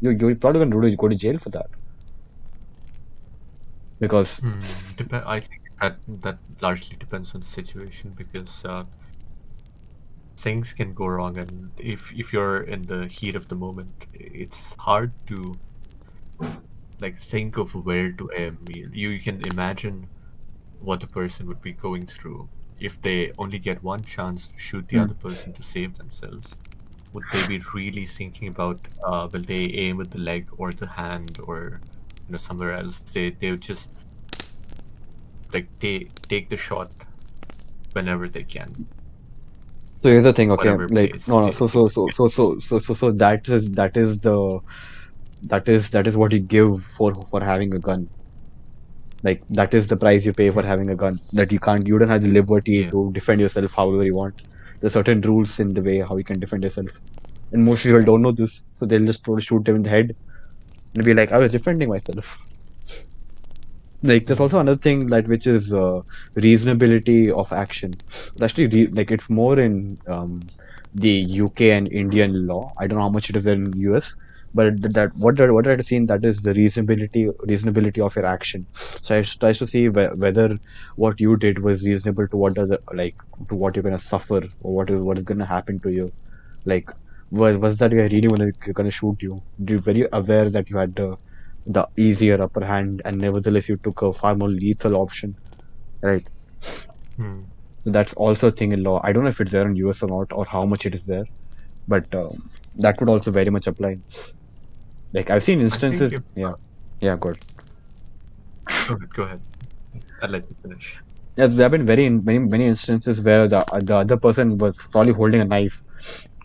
you're probably gonna go to jail for that because I think that largely depends on the situation because things can go wrong, and if you're in the heat of the moment, it's hard to like think of where to aim. You can imagine what a person would be going through if they only get one chance to shoot the other mm. person to save themselves. Would they be really thinking about will they aim with the leg or the hand or somewhere else? They would just like take the shot whenever they can, So here's the thing, okay? whatever Like place no, no. they get. So that is what you give for having a gun. Like that is the price you pay for Hmm. having a gun. That you don't have the liberty Yeah. to defend yourself however you want. There's certain rules in the way how you can defend yourself, and most people don't know this, so they'll just probably shoot them in the head and be like, "I was defending myself." Like there's also Hmm. another thing that which is reasonability of action. It's actually like it's more in the UK and Indian law. I don't know how much it is in US, but what I've seen, that is the reasonability of your action. So I tries to see whether what you did was reasonable to what does it, like to what you're gonna suffer or what is gonna happen to you. Like was that guy really gonna shoot you? Were you aware that you had the easier upper hand, and nevertheless you took a far more lethal option, right? Hmm. So that's also a thing in law. I don't know if it's there in US or not, or how much it is there, but that would also very much apply. Like I've seen I think if instances, yeah, yeah, good. go ahead. I'll let you finish. Yes, there have been many instances where the other person was probably holding a knife,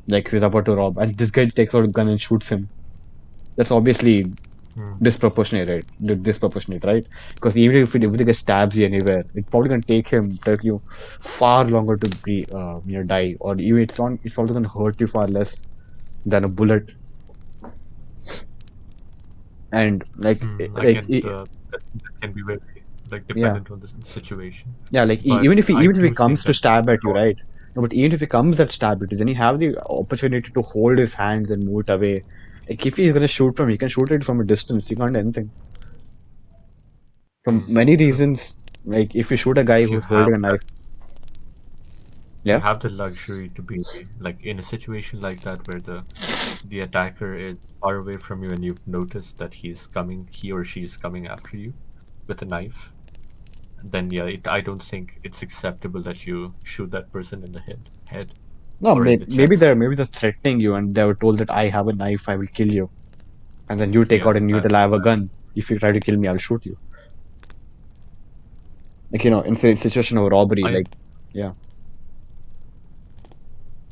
like he was about to rob, and this guy takes out a gun and shoots him. That's obviously Hmm. disproportionate, right? Disproportionate, right? Because even if the guy stabs you anywhere, it's probably gonna take you far longer to be die, or even it's also gonna hurt you far less than a bullet. And I get that can be very like yeah, dependent on the situation, yeah, like but I even if he do comes think to that stab at you, right? No, but even if he comes that stab at you, then you have the opportunity to hold his hands and move it away. Like if he's gonna shoot from, he can shoot it from a distance. You can't do anything from many true. reasons. Like if you shoot a guy If you who's have holding a that knife, if you yeah. have the luxury to be like in a situation like that where the attacker is far away from you and you've noticed that he or she is coming after you with a knife, then yeah, I don't think it's acceptable that you shoot that person in the head No, or in the chest. maybe they're threatening you, and they were told that I have a knife, I will kill you, and then you take Yeah, out and you that tell I have a gun. If you try to kill me, I'll shoot you. Like in situation of robbery, I like yeah,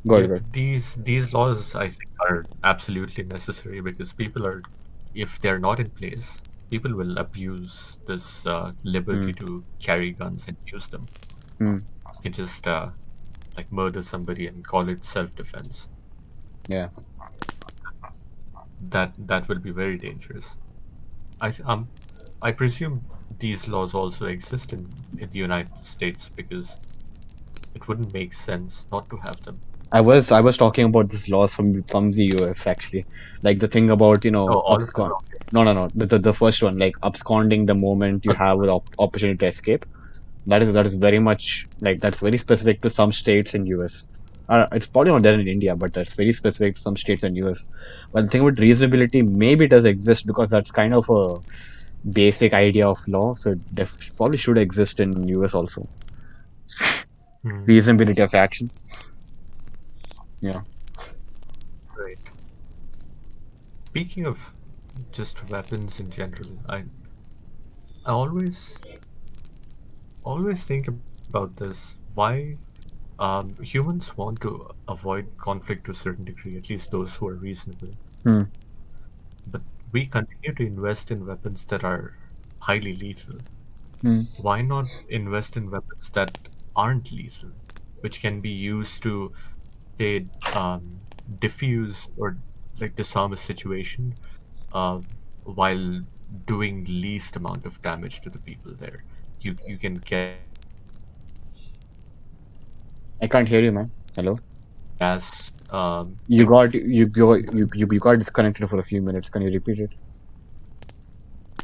yeah, good. these laws I think are absolutely necessary because people are, if they're not in place, people will abuse this liberty Mm, to carry guns and use them. mm, You can just like murder somebody and call it self-defense. yeah. That will be very dangerous. I th- um I presume these laws also exist in the United States because it wouldn't make sense not to have them. I was talking about this laws from the US actually. Like the thing about, Oh, all of them. abscond. Okay. No. The first one, like absconding the moment you Okay. have the opportunity to escape. That is very much like that's very specific to some states in US. It's probably not there in India, but that's very specific to some states in US. But the thing with reasonability, maybe it does exist because that's kind of a basic idea of law. So it probably should exist in US also. Hmm. Reasonability of action. Yeah. Right. Speaking of just weapons in general, I always think about this. Why humans want to avoid conflict to a certain degree, at least those who are reasonable. Hmm. But we continue to invest in weapons that are highly lethal. Hmm. Why not invest in weapons that aren't lethal, which can be used to, say, diffuse or like disarm a situation uh, while doing least amount of damage to the people there. You can get I can't hear you, man. Hello. gas. You got disconnected for a few minutes. Can you repeat it?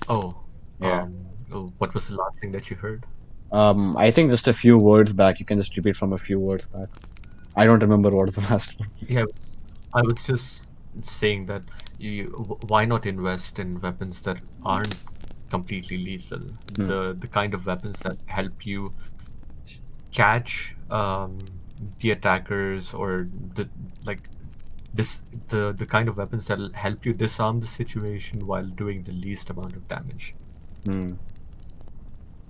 Oh, Yeah. what was the last thing that you heard? I think just a few words back. You can just repeat from a few words back. I don't remember what was the last one. Yeah, I was just saying that why not invest in weapons that aren't completely lethal? Hmm. The kind of weapons that help you catch the attackers, or the like this the kind of weapons that will help you disarm the situation while doing the least amount of damage. Hmm.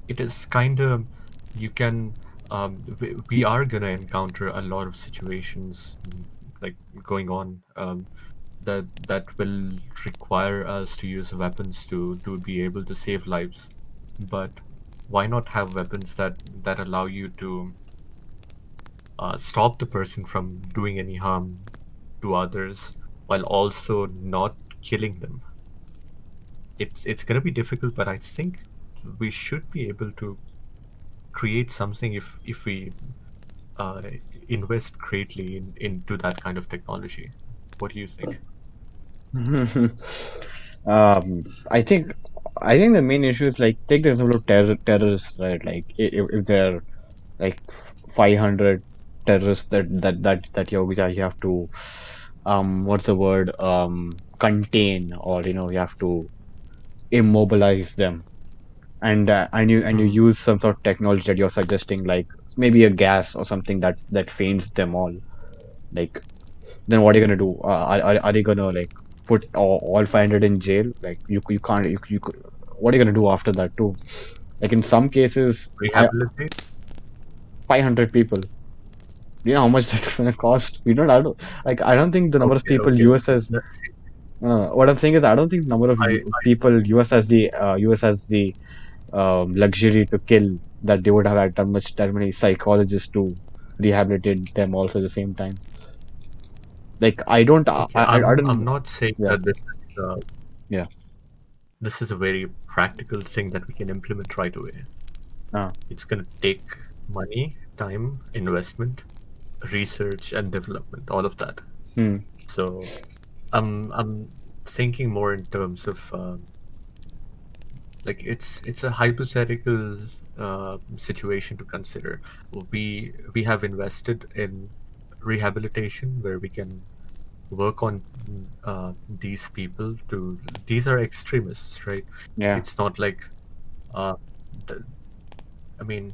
It is kind of, you can we are gonna encounter a lot of situations like going on, that will require us to use weapons to be able to save lives. But why not have weapons that allow you to stop the person from doing any harm to others while also not killing them? It's gonna be difficult, but I think we should be able to create something if we uh, invest greatly into that kind of technology. What do you think? um, I think I think the main issue is like take the example of terrorists, right? Like if there are like 500 terrorists that you have to what's the word contain, or you have to immobilize them, and you Hmm. use some sort of technology that you're suggesting, like maybe a gas or something that faints them all. Like, then what are you gonna do? Are they gonna like put all 500 in jail? Like you can't what are you gonna do after that too? Like in some cases, I Rehabilitate? 500 people. You know how much that's gonna cost? We don't. I don't like. I don't think the number of Okay, people okay. US has. Let's see. What I'm saying is, I don't think the number of I, people US has the luxury to kill, that they would have had that many psychologists to rehabilitate them also at the same time. Like I don't. okay, I I'm don't. not saying Yeah. that Yeah. this is a very practical thing that we can implement right away. Ah. It's going to take money, time, investment, research, and development, all of that. Hmm. So I'm thinking more in terms of like it's a hypothetical situation to consider. We have invested in rehabilitation where we can work on these people. To these are extremists, right? Yeah. It's not like uh, the, I mean,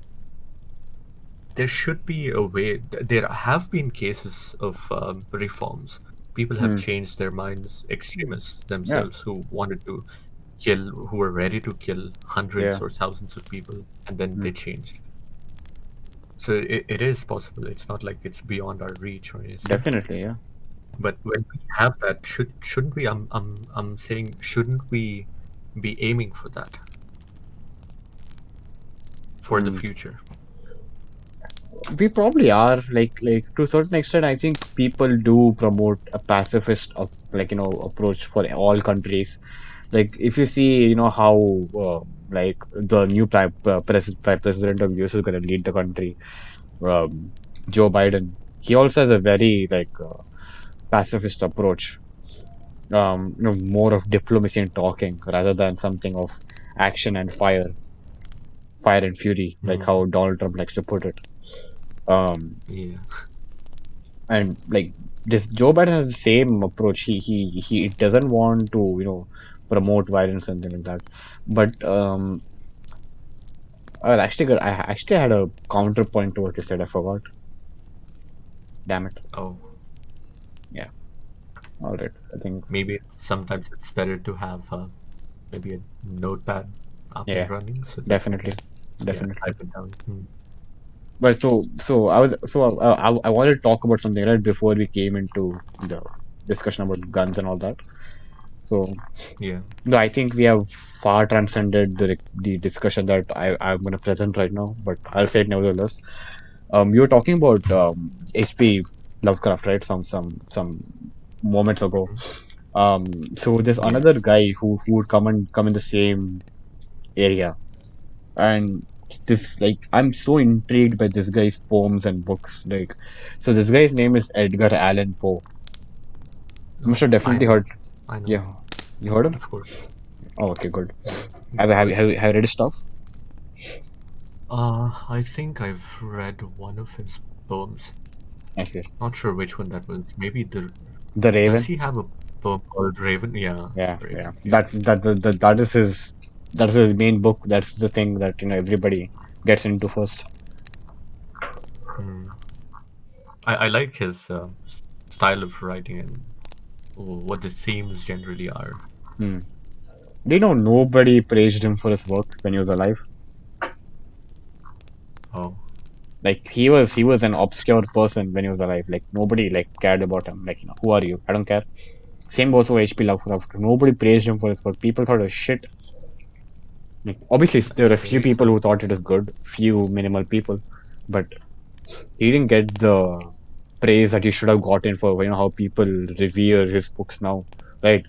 there should be a way. There have been cases of reforms. People have Hmm. changed their minds. Extremists Yeah. themselves who wanted to kill, who were ready to kill hundreds Yeah. or thousands of people, and then Hmm. they changed. So it is possible. It's not like it's beyond our reach or anything. Definitely. Yeah. But when we have that, shouldn't we? I'm saying, shouldn't we be aiming for that for the Hmm. future? We probably are, like to a certain extent. I think people do promote a pacifist approach for all countries. Like if you see, how like the new prime president of US is going to lead the country, Joe Biden. he also has a very pacifist approach. More of diplomacy and talking rather than something of action and fire and fury, like Mm, how Donald Trump likes to put it. Um, yeah. and like this, Joe Biden has the same approach. He doesn't want to promote violence and things like that. But I actually had a counterpoint to what you said. I forgot. Damn it. Oh, Yeah. All right. I think. maybe sometimes it's better to have maybe a notepad up and Yeah. running so that you Definitely. can, yeah, Definitely. type it down. Mm. But I wanted to talk about something right before we came into the discussion about guns and all that. So Yeah. no, I think we have far transcended the discussion that I'm going to present right now, but I'll say it nevertheless. You were talking about H.P. Lovecraft, right? Some moments ago. Mhm. So there's another Yes. guy who would come in the same area, and this I'm so intrigued by this guy's poems and books. So this guy's name is Edgar Allan Poe. You must Oh, have I definitely know. heard. I know. Yeah, you heard him? Of course. Oh, okay, good. Yeah. Have you read his stuff? I think I've read one of his poems. I see. Not sure which one that was. Maybe the. The Does Raven. he have a poem called Raven? Yeah, Yeah, yeah. Raven. Yeah. That is his main book. That's the thing that everybody gets into first. Hmm. I like his style of writing and what the themes generally are. Hmm. Do you know nobody praised him for his work when he was alive? Oh. Like he was an obscure person when he was alive. Like nobody cared about him. Who are you? I don't care. Same goes for H.P. Lovecraft. Nobody praised him for his work. People thought it was shit. Obviously, there were That's a few very people sad. who thought it is good. Few minimal people, but he didn't get the praise that he should have gotten for how people revere his books now. Right?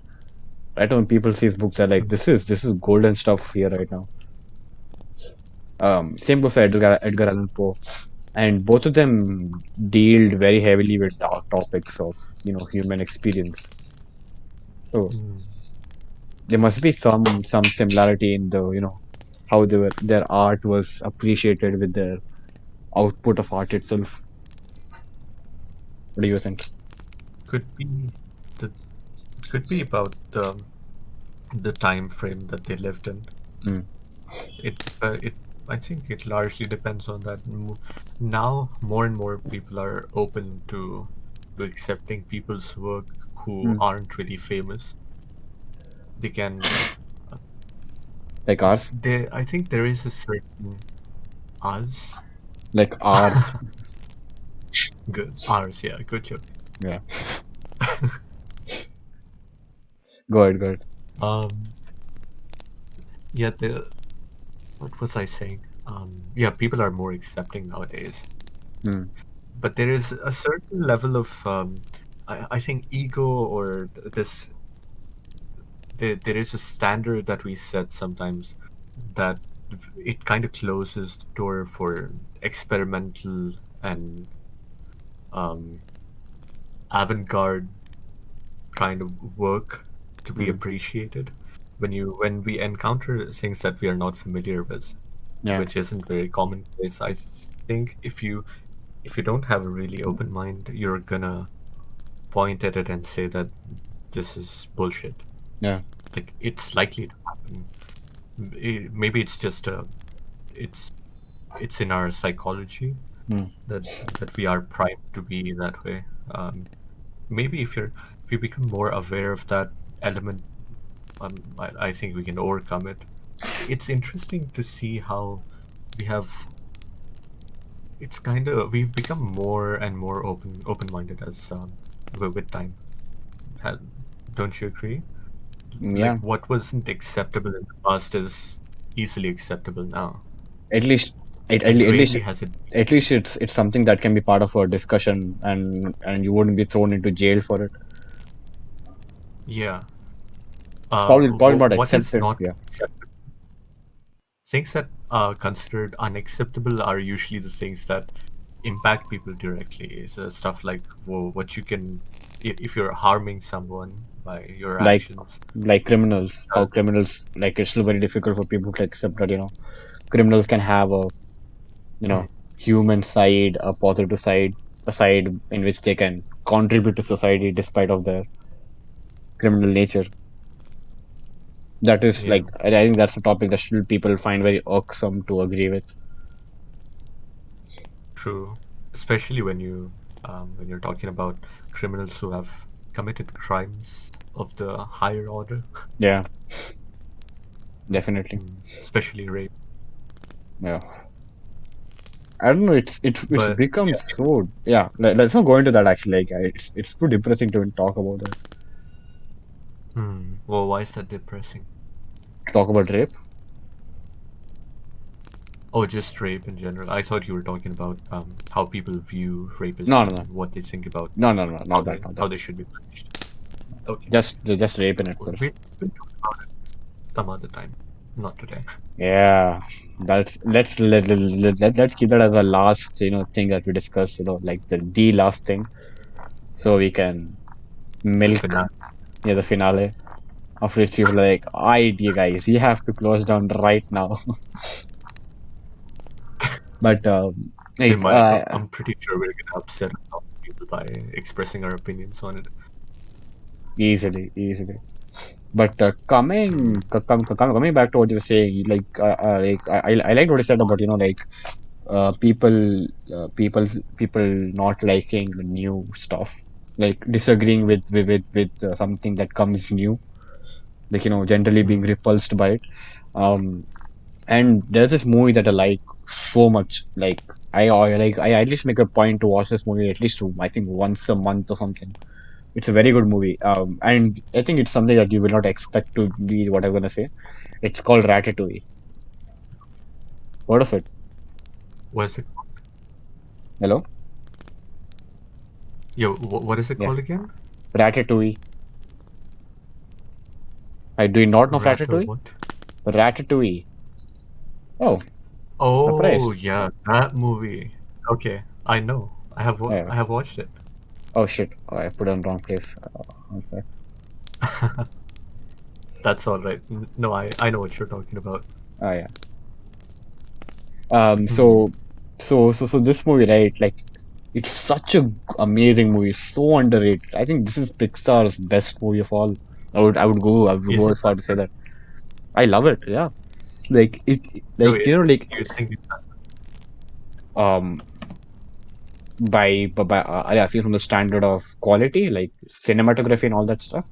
Right when people see his books, they're like, Mm. this is golden stuff here right now. Same goes for Edgar Allan Poe, and both of them dealt very heavily with dark topics of human experience. So Mm. there must be some similarity in the how their art was appreciated with their output of art itself. What do you think? Could be the could be about the time frame that they lived in. Mm, It I think it largely depends on that. Now more and more people are open to accepting people's work who mm. aren't really famous. They can Like ours, there I think there is a certain us like ours. good ours, yeah, good joke. Yeah, good. Um yeah, the what was I saying? Yeah, people are more accepting nowadays. Mm, But there is a certain level of I think ego or this there is a standard that we set sometimes that it kind of closes the door for experimental and um, avant-garde kind of work to be mm. appreciated when we encounter things that we are not familiar with, Yeah, which isn't very commonplace. I think if you don't have a really open mind, you're gonna point at it and say that this is bullshit. yeah. Like it's likely to happen. Maybe it's just a it's it's in our psychology Mm, that that we are primed to be that way. Maybe if you become more aware of that element, I think we can overcome it. It's interesting to see how we have. It's kind of we've become more and more open-minded as with time. Ha- Don't you agree? yeah. Like what wasn't acceptable in the past is easily acceptable now. At least, Like at least, rarely has it. at least it's something that can be part of a discussion, and you wouldn't be thrown into jail for it. Yeah. Probably not What is accepted. not Yeah. acceptable? Things that are considered unacceptable are usually the things that impact people directly. So stuff like what you can, if you're harming someone by your like actions. criminals, how Uh, criminals, like it's still very difficult for people to accept that, criminals can have a, you mm, know human side, a positive side, a side in which they can contribute to society despite of their criminal nature. That is yeah, like, I think that's a topic that still people find very irksome to agree with. true. Especially when you're talking about criminals who have committed crimes of the higher order, Yeah, definitely. especially rape. Yeah, I don't know. It's But become yeah, so. Yeah, let's not go into that. Actually, like, it's too depressing to even talk about that. well, why is that depressing? Talk about rape. Oh, just rape in general. I thought you were talking about how people view No, rapists no, no, and what they think about no, no, no, how not that, not that. they should be punished. Okay, Just rape in we'll, itself. we'll talk about it some other time, not today. Yeah, that's let's keep that as a last thing that we discuss. Like the last thing, so we can The milk, finale. yeah, the finale. Of which people are like, "Alright, you guys, you have to close down right now." But They like might. I'm pretty sure we're gonna upset a lot of people by expressing our opinions on it. easily. But coming back to what you were saying, like I like what you said about people people not liking new stuff, like disagreeing with something that comes new, like generally being Mm. repulsed by it. Um, and there's this movie that I like so much. Like I at least make a point to watch this movie at least, I think, once a month or something. It's a very good movie. And I think it's something that you will not expect to be what I'm gonna say. It's called Ratatouille. What of it? What is it? Hello? Yo, what is it Yeah. called again? Ratatouille. I do not know of Rato Ratatouille. what? Ratatouille. Oh, Oh surprised. yeah, that movie. Okay, I know. Yeah. I have watched it. Oh shit. Oh, I put it in the wrong place. One sec. That's all right. No, I know what you're talking about. Oh yeah. Um. Hmm. So, so this movie, right? Like, it's such a amazing movie. So underrated. I think this is Pixar's best movie of all. I would Is go it? as far to say that. I love it. Yeah. Like No, like like you think it's not? um I see from the standard of quality, like cinematography and all that stuff.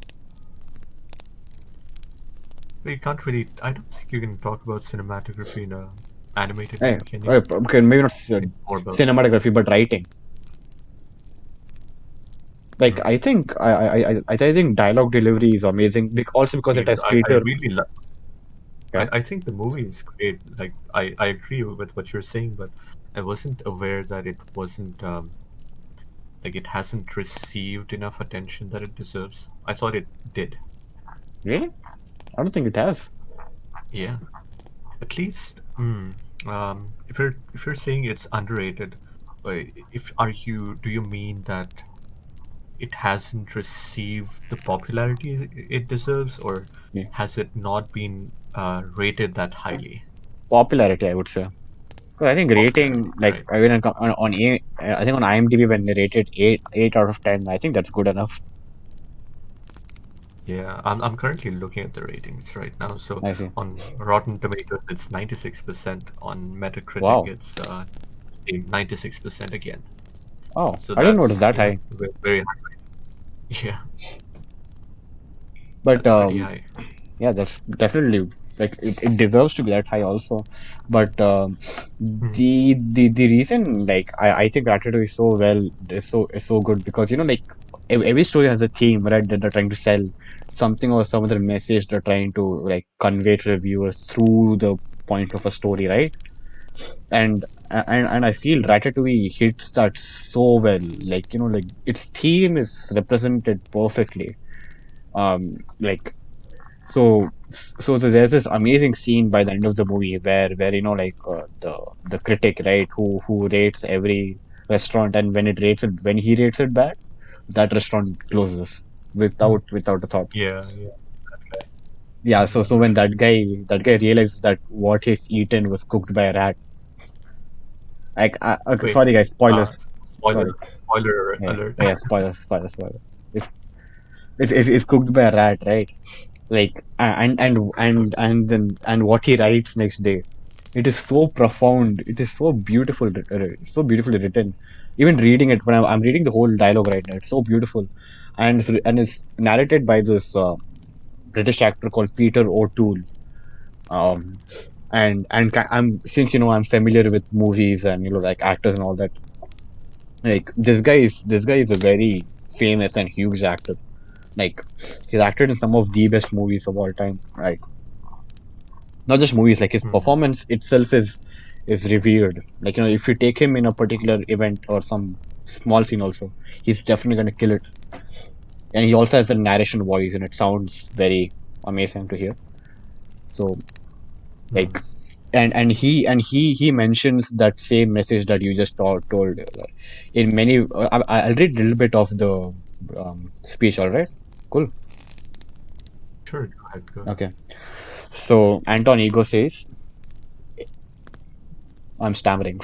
We can't really. I don't think you can talk about cinematography in a animated Hey, game, can you? okay, maybe not It's more about. cinematography, but writing. Like Hmm. I think dialogue delivery is amazing. Also because it See, has I Peter. really love. Yeah, I think the movie is great. Like I agree with what you're saying, but I wasn't aware that it wasn't like it hasn't received enough attention that it deserves. I thought it did. really? I don't think it has. Yeah, at least. If you're saying it's underrated, if are you do you mean that it hasn't received the popularity it deserves, or Yeah. has it not been rated that highly? Popularity, I would say. 'Cause I think rating, Popularity, like right? I mean, I think on IMDb when they rated 8 out of 10, I think that's good enough. Yeah, I'm currently looking at the ratings right now. So I see. on Rotten Tomatoes, it's 96%. On Metacritic, Wow. it's same 96% again. Oh, So I didn't know it was that's that yeah, high. very high. Yeah, But that's pretty high. yeah, that's definitely, like, it deserves to be that high also. But Hmm. the reason, like, I think Ratatouille is so well is so good because like every story has a theme, right, that they're trying to sell something or some other message they're trying to like convey to the viewers through the point of a story, right? And I feel Ratatouille hits that so well. Like like its theme is represented perfectly. Like there's this amazing scene by the end of the movie where like the critic, right, who rates every restaurant, and when he rates it bad, that restaurant closes without a thought. Yeah, yeah, Yeah, yeah, so when for sure. that guy realizes that what he's eaten was cooked by a rat, like okay, Wait, sorry guys, spoilers. spoiler, Sorry, spoiler yeah, alert. yeah, spoilers. It's it's cooked by a rat, right? Like Okay. and what he writes next day, it is so profound. It is so beautiful, so beautifully written. Even reading it when I'm reading the whole dialogue right now, it's so beautiful, and it's narrated by this British actor called Peter O'Toole. Um, I'm since I'm familiar with movies and like actors and all that. Like this guy is a very famous and huge actor. Like he's acted in some of the best movies of all time. Like not just movies, like his Hmm. performance itself is revered. Like if you take him in a particular event or some small scene also, he's definitely gonna kill it. And he also has a narration voice, and it sounds very amazing to hear. So like Hmm. and he mentions that same message that you just told in many. I'll read a little bit of the speech. All right, cool. Sure, go ahead, go ahead. Okay. So Anton Ego says, I'm stammering.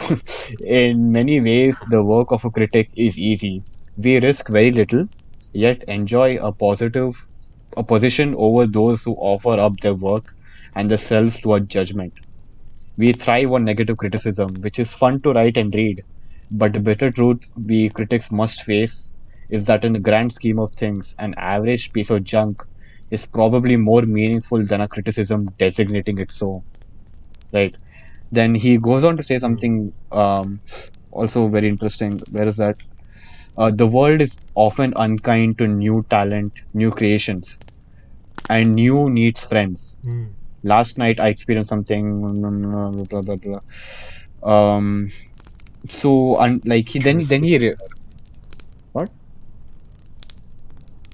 In many ways, the work of a critic is easy. We risk very little, yet enjoy a position over those who offer up their work and themselves to a judgment. We thrive on negative criticism, which is fun to write and read. But the bitter truth we critics must face is that in the grand scheme of things, an average piece of junk is probably more meaningful than a criticism designating it so. Right? Then he goes on to say Hmm. something also very interesting. Where is that? The world is often unkind to new talent, new creations, and new needs friends. Hmm. Last night I experienced something. Blah, blah, blah. Um. So, like Interesting. what?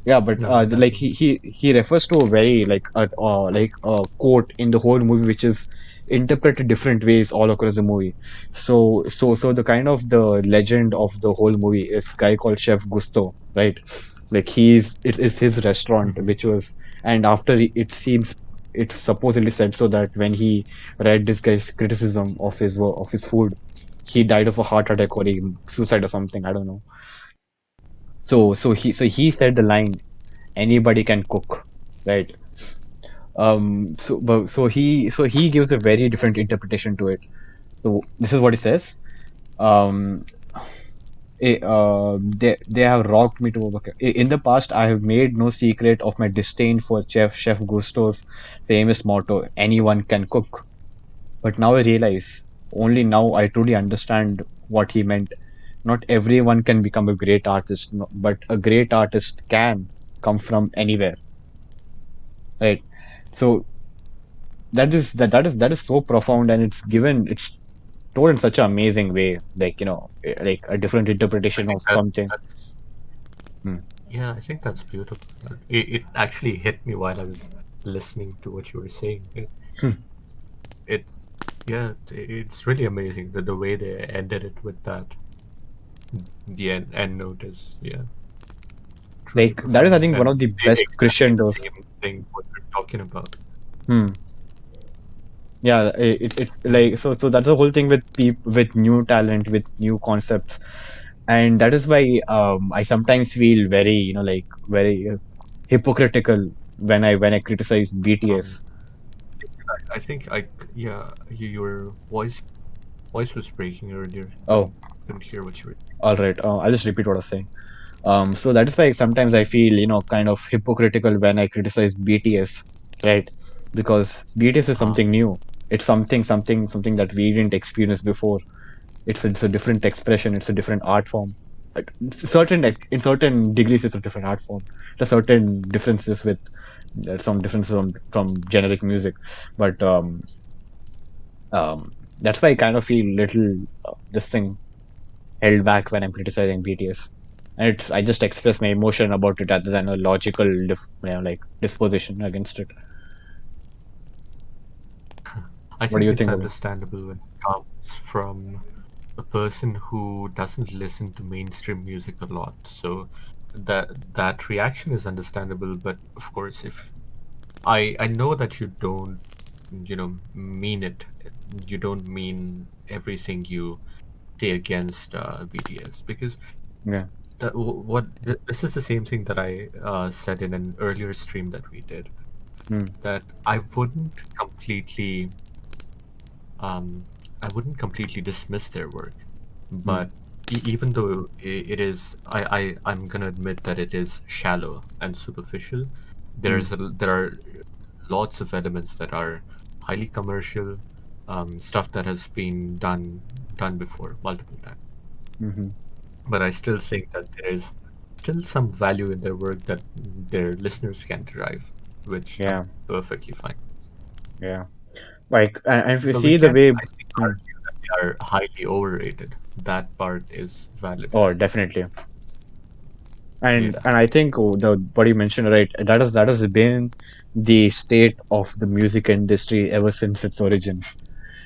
Yeah, but No, like nothing. he refers to a very like a quote in the whole movie, which is interpreted different ways all across the movie. So the kind of the legend of the whole movie is a guy called Chef Gusto, right? Like it is his restaurant, Hmm. which was, and after it seems it's supposedly said so that when he read this guy's criticism of his of his food, he died of a heart attack or suicide or something. I don't know. So he said the line, anybody can cook, right? So he gives a very different interpretation to it. So this is what he says. um they have rocked me to okay. In the past I have made no secret of my disdain for Chef Gusto's famous motto, anyone can cook. But now I realize, only now I truly understand what he meant. Not everyone can become a great artist, but a great artist can come from anywhere, right? So that is so profound, and it's told in such an amazing way, like like a different I interpretation of think that something. that's Hmm. yeah, I think that's beautiful. It actually hit me while I was listening to what you were saying. It's yeah, it's really amazing that the way they ended it with that the end note is yeah, truly Like that is, I profound think, one and of the best exactly the crescendos. same thing what you're talking about. Hmm. Yeah, it's Hmm. like so that's the whole thing with with new talent, with new concepts. And that is why I sometimes feel very like very hypocritical when I criticize Um, BTS. I think yeah, your voice was breaking earlier. Oh, Couldn't hear what you were. all right. I'll just repeat what I was saying. So that is why sometimes I feel kind of hypocritical when I criticize BTS, right? Because BTS is Ah, something new. It's something that we didn't experience before. It's a different expression. It's a different art form. Certain in certain degrees, it's a different art form. There's certain differences with some differences from generic music, but that's why I kind of feel little this thing held back when I'm criticizing BTS. And I just express my emotion about it rather than a logical like disposition against it. I What do think you it's think about? understandable when it comes from a person who doesn't listen to mainstream music a lot, so that reaction is understandable. But of course, if I know that you don't, mean it. You don't mean everything you say against BTS, because Yeah. this is the same thing that I said in an earlier stream that we did, Mm, that um, I wouldn't completely dismiss their work, mm, but even though it is, I'm gonna admit that it is shallow and superficial. mm, There are lots of elements that are highly commercial, stuff that has been done before multiple times. mhm. But I still think that there is still some value in their work that their listeners can derive, which I'm Yeah. perfectly fine. Yeah. Like, and if you But we see the can't, way, I think, mm, argue that they are highly overrated. That part is valid. oh, definitely. Yeah. And I think the what you mentioned, right, that has been the state of the music industry ever since its origin.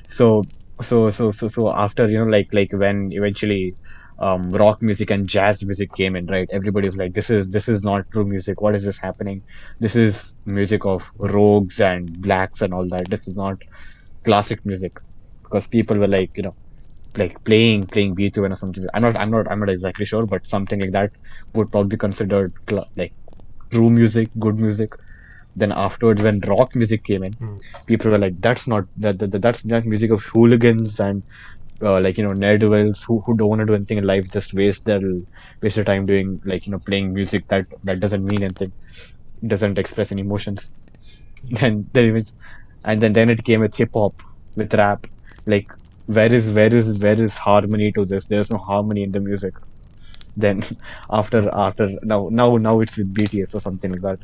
So so after, like when eventually rock music and jazz music came in, right, everybody's like, this is not true music. What is this happening? This is music of rogues and blacks and all that. This is not classic music. Because people were like, like playing Beethoven or something. I'm not exactly sure, but something like that would probably be considered like true music, good music. Then afterwards, when rock music came in, Mm, people were like, that's not that's not music of hooligans and like, ne'er-do-wells who don't want to do anything in life, just waste their time doing, like, playing music that doesn't mean anything, doesn't express any emotions. yeah. Then it was, and then it came with hip hop, with rap. Like, where is harmony to this? There's no harmony in the music. Then after now it's with BTS or something like that.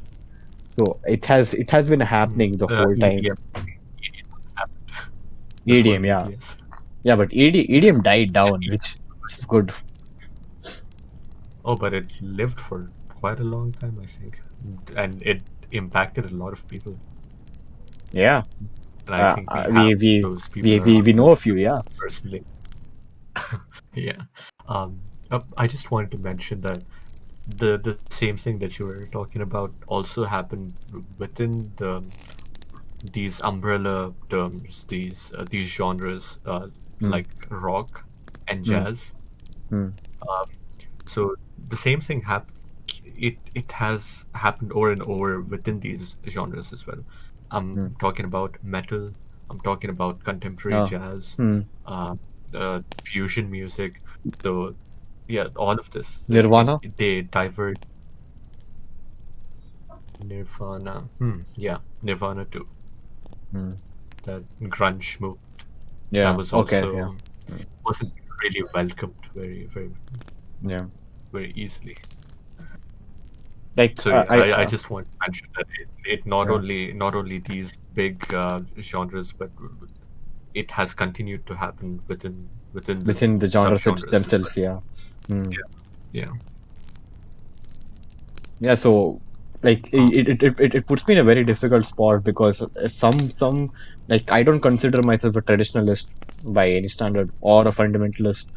So it has been happening the whole time. EDM. EDM happened before EDM, yeah. BTS. Yeah, but EDM died Yeah, down, which is good. oh, but it lived for quite a long time, I think. And it impacted a lot of people. Yeah. And I think we have We we those people we we around we know a us few, yeah. personally. Yeah. I just wanted to mention that the same thing that you were talking about also happened within these umbrella terms, these genres, Hmm. like rock and Hmm. jazz. Hmm. Um, so the same thing it has happened over and over within these genres as well. I'm Hmm. talking about metal. I'm talking about contemporary Oh. jazz, Hmm. uh, fusion music. So yeah, all of this Nirvana. they diverge. Nirvana, yeah, Nirvana too. Hmm. That grunge movement that Yeah. was Okay. Yeah. also Hmm. wasn't really welcomed very Yeah. very easily. Like So yeah, I I just want to mention that it yeah, not only these big genres, but it has continued to happen within the within the genres subgenres as well. themselves. Yeah. Hmm. Yeah. Yeah, so like Um, it puts me in a very difficult spot because some like I don't consider myself a traditionalist by any standard or a fundamentalist,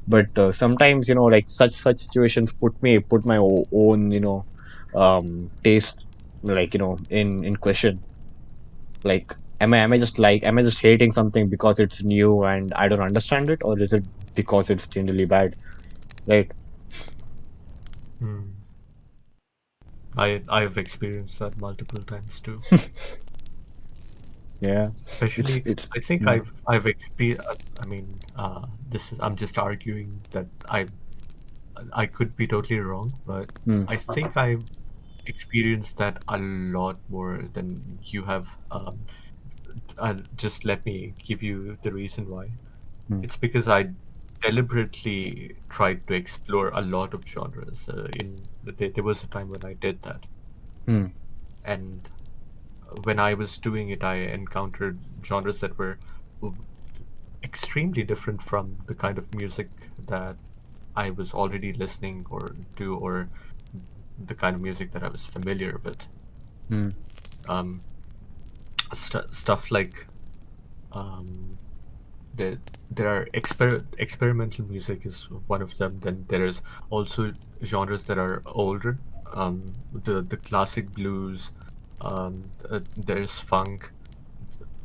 but sometimes, like such situations put my own, taste, like, in question. Like, am I just hating something because it's new and I don't understand it, or is it because it's generally bad, right? hmm. I've experienced that multiple times too. Yeah, it's Especially, it's I think mm, I've experienced. I mean, this is I'm just arguing that I could be totally wrong, but mm, I think I've experienced that a lot more than you have. Just let me give you the reason why. mm, It's because I deliberately tried to explore a lot of genres. There was a time when I did that, mm, and when I was doing it, I encountered genres that were extremely different from the kind of music that I was already listening or to, or the kind of music that I was familiar with. mm, Um, stuff like, um, there there are experimental music is one of them. Then there is also genres that are older, the classic blues. There's funk.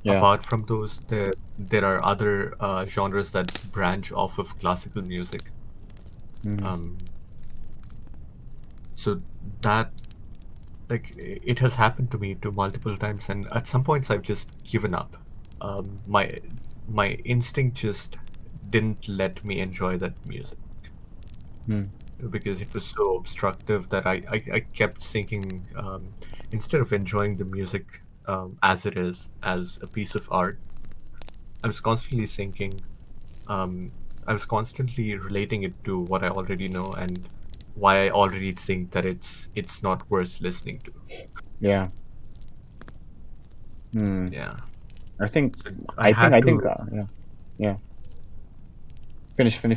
Yeah. Apart from those, there are other genres that branch off of classical music. Mm. Um, so that, like, it has happened to me to multiple times, and at some points I've just given up. My instinct just didn't let me enjoy that music Mm. because it was so obstructive that I kept thinking, instead of enjoying the music as it is, as a piece of art, I was constantly thinking, um, I was constantly relating it to what I already know and why I already think that it's not worth listening to. Yeah. Mm. Yeah. I think So I think I think yeah. Yeah. Finish your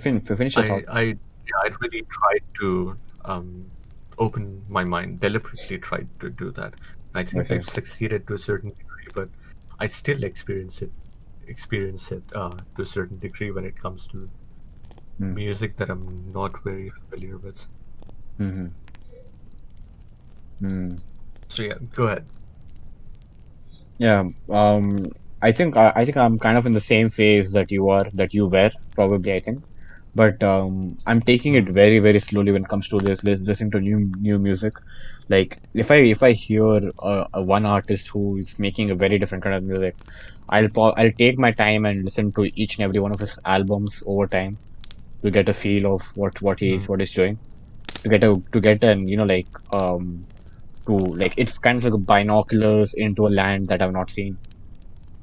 thought. Yeah, I really tried to open my mind, deliberately tried to do that. I I think say. I've succeeded to a certain degree, but I still experience it to a certain degree when it comes to Mm. music that I'm not very familiar with. Mm-hmm. Mm. So yeah, go ahead. Yeah. I think I'm kind of in the same phase that you were probably, I think. But I'm taking it Mm, very, very slowly when it comes to listening to new music. Like if I hear one artist who is making a very different kind of music, I'll take my time and listen to each and every one of his albums over time to get a feel of mm, what he's doing. To get an to like it's kind of like binoculars into a land that I've not seen.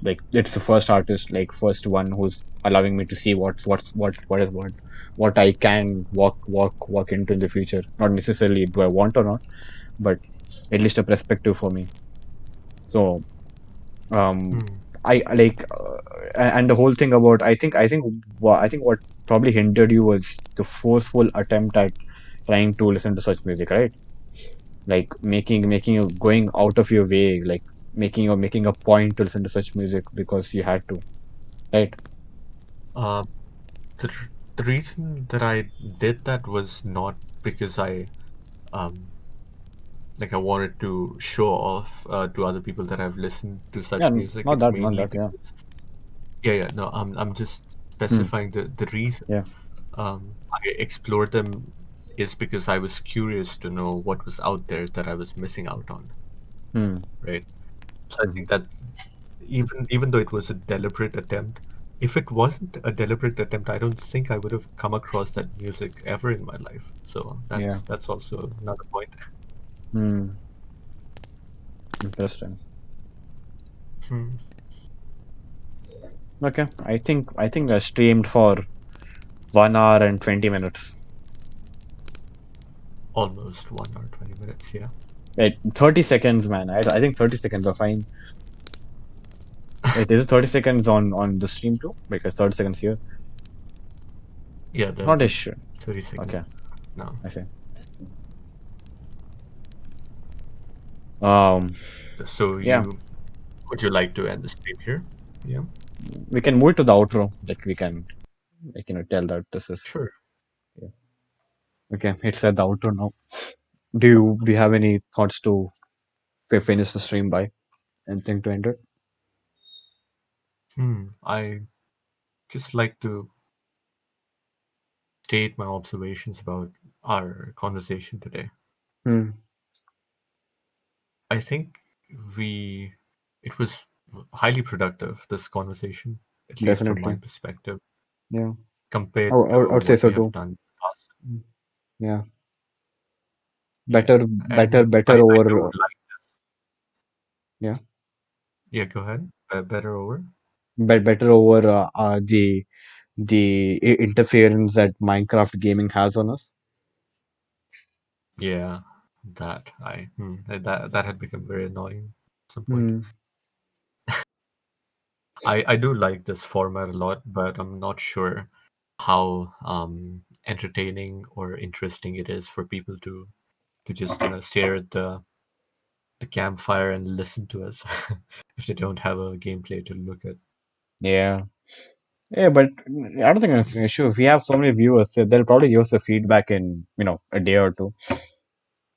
Like it's the first artist, like first one who's allowing me to see what I can walk into in the future. Not necessarily do I want or not, but at least a perspective for me. So um mm. I like and the whole thing about I think what probably hindered you was the forceful attempt at trying to listen to such music, right? Like making you going out of your way, like making a point to listen to such music because you had to, right? Uh, the reason that I did that was not because um, I wanted to show off to other people that I've listened to Yeah, such music. not It's that, not mainly that. Yeah. because, yeah, yeah, no, I'm just Hmm. specifying the reason Yeah. I explored them is because I was curious to know what was out there that I was missing out on, Hmm. right? So I Hmm. think that even though it was a deliberate attempt, if it wasn't a deliberate attempt, I don't think I would have come across that music ever in my life. So Yeah. that's also another point. Hmm. Interesting. Hmm. Okay. I think I streamed for 1 hour and 20 minutes. Almost 1 hour 20 minutes. Yeah. Wait, 30 seconds, man. I think 30 seconds are fine. Wait, is it 30 seconds on the stream too? Because 30 seconds here. Yeah, Not a there's issue. 30 seconds Okay. now. I see. Um. So Yeah. you would you like to end the stream here? Yeah. We can move to the outro. Like we can, like tell that this is. Sure. Yeah. Okay. It's at the outro now. Do you have any thoughts to finish the stream by? Anything to end it? I just like to state my observations about our conversation today. Hmm. I think we it was highly productive, this conversation, at least from my Definitely. perspective, Yeah. compared I to would say what so we have too. done in the past. Mm. Yeah. Yeah, and Better I do over. like this. Yeah. Yeah, go ahead. Better over. Better over the interference that Minecraft gaming has on us. Yeah, that had become very annoying at some point. Hmm. I do like this format a lot, but I'm not sure how entertaining or interesting it is for people to just stare at the campfire and listen to us if they don't have a gameplay to look at. Yeah. Yeah, but I don't think it's an issue. If we have so many viewers, they'll probably give us the feedback in, a day or two.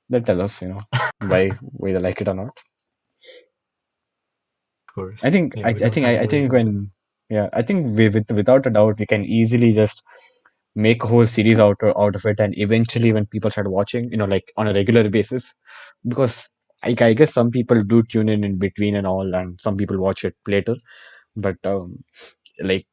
They'll tell us, why they like it or not. Of course. Yeah, we don't have to I worry think about it. when, yeah, I think without a doubt, we can easily just make a whole series out of it, and eventually, when people start watching, like on a regular basis, because I guess some people do tune in between and all, and some people watch it later. But like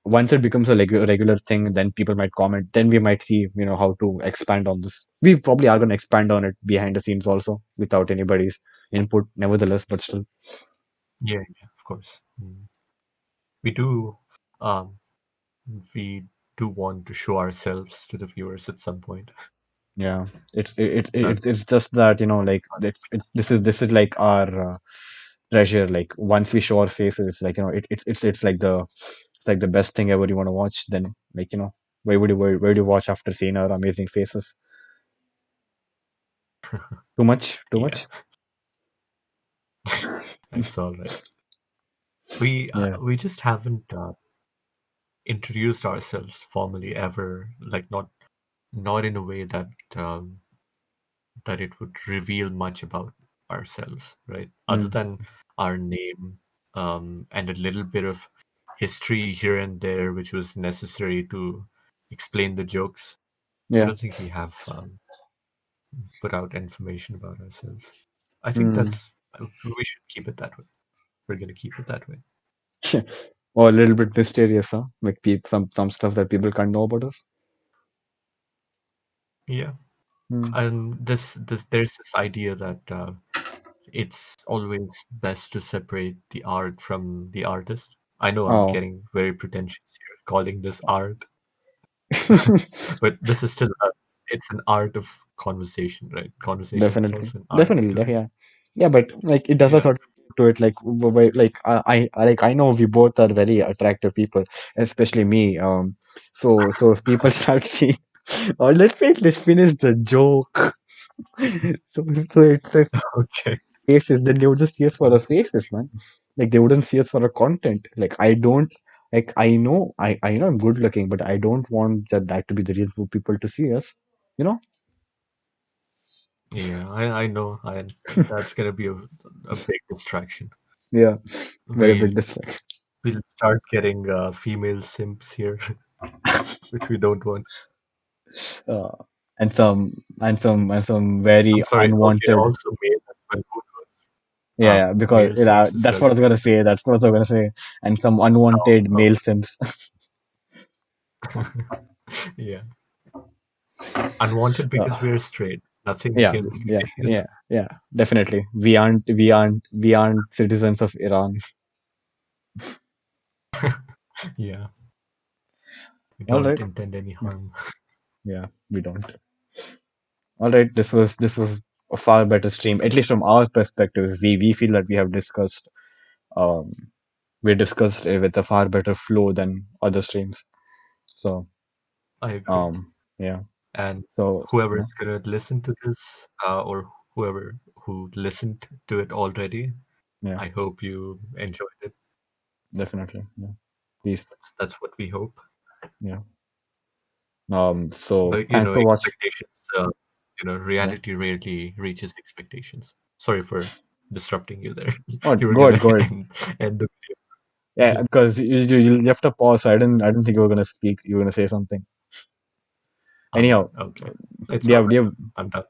once it becomes a regular thing, then people might comment. Then we might see, how to expand on this. We probably are going to expand on it behind the scenes also, without anybody's input, nevertheless. But still, Yeah, yeah, of course. We do, um, we do want to show ourselves to the viewers at some point. yeah, it's That's just that, like this is like our treasure. Like once we show our faces, like it's like the best thing ever you want to watch. Then, like, where would you watch after seeing our amazing faces? Too much, too yeah, much. that's all right. Yeah. We just haven't introduced ourselves formally ever, like not in a way that that it would reveal much about ourselves, right? Other Mm. than our name, and a little bit of history here and there, which was necessary to explain the jokes. I Yeah. don't think we have put out information about ourselves. I think Mm. that's we should keep it that way. We're gonna keep it that way. Or a little bit mysterious, huh? Like some stuff that people can't know about us. Yeah, Mm. and this there's this idea that it's always best to separate the art from the artist. I know I'm Oh. getting very pretentious here, calling this art, but this is still it's an art of conversation, right? Conversation is Definitely, also an art definitely, to it. yeah, yeah. But like, it does a Yeah. sort of to it. Like, like I know we both are very attractive people, especially me. So if people start seeing, or let's finish the joke. So if Okay. faces, then they would just see us for I'm our sorry. faces, man. Like they wouldn't see us for our content. Like I don't. Like I know I'm good looking, but I don't want that to be the reason for people to see us. You know? Yeah, I know. That's gonna be a big distraction. Yeah, very We big distraction. we'll start getting female simps here, which we don't want. uh, and some very I'm sorry. Okay, unwanted. also male as well. Who knows? Yeah, yeah, because Male simps as that's well. what I was gonna say. That's what I was gonna say. And some Oh, unwanted oh. male sims. Yeah. Unwanted uh, because we're straight. Nothing yeah, against yeah, gays. yeah, yeah. Definitely, we aren't citizens of Iran. Yeah. We All don't right. intend any Yeah, harm. yeah, we don't. All right. This was a far better stream, at least from our perspective. We feel that um we discussed it with a far better flow than other streams. So I agree. yeah. And So whoever yeah, is going to listen to this, or whoever who listened to it already, yeah, I hope you enjoyed it. definitely. Yeah. Peace. That's what we hope. Yeah. So But thanks for watching. expectations. Yeah. Reality rarely reaches expectations. Sorry for disrupting you there. Oh, You were good, gonna good. end the Yeah, video. because you left a pause, so I didn't think you were gonna speak. You were gonna say something. Anyhow, Okay. It's do you all have, do you right. have, I'm done.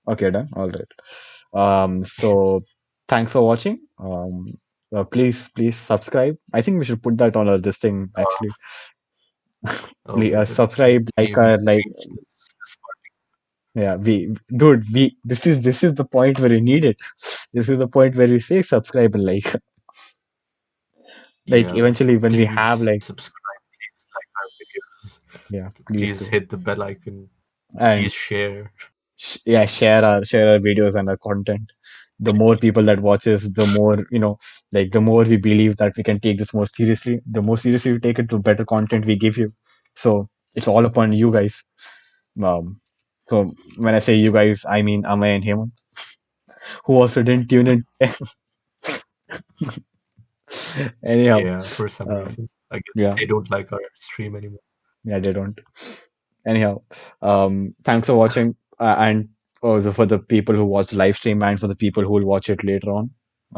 okay, done. All right. So thanks for watching. Please subscribe. I think we should put that on our this thing actually. Please, Okay, subscribe, we like we our like. reached this part. Yeah, dude, this is the point where you need it. This is the point where we say subscribe and like. Like Yeah, eventually when we have please like, subscribe. Please like our videos. yeah, please Please do. hit the bell icon. And Please share. yeah, share our videos and our content. The more people that watches, the more, like the more we believe that we can take this more seriously. The more seriously we take it, the better content we give you. So it's all upon you guys. So when I say you guys, I mean Amay and Hemant, who also didn't tune in. Anyhow, Yeah, for some um, reason. I guess Yeah, they don't like our stream anymore. yeah, they don't. Anyhow, thanks for watching, and also for the people who watch the live stream and for the people who will watch it later on.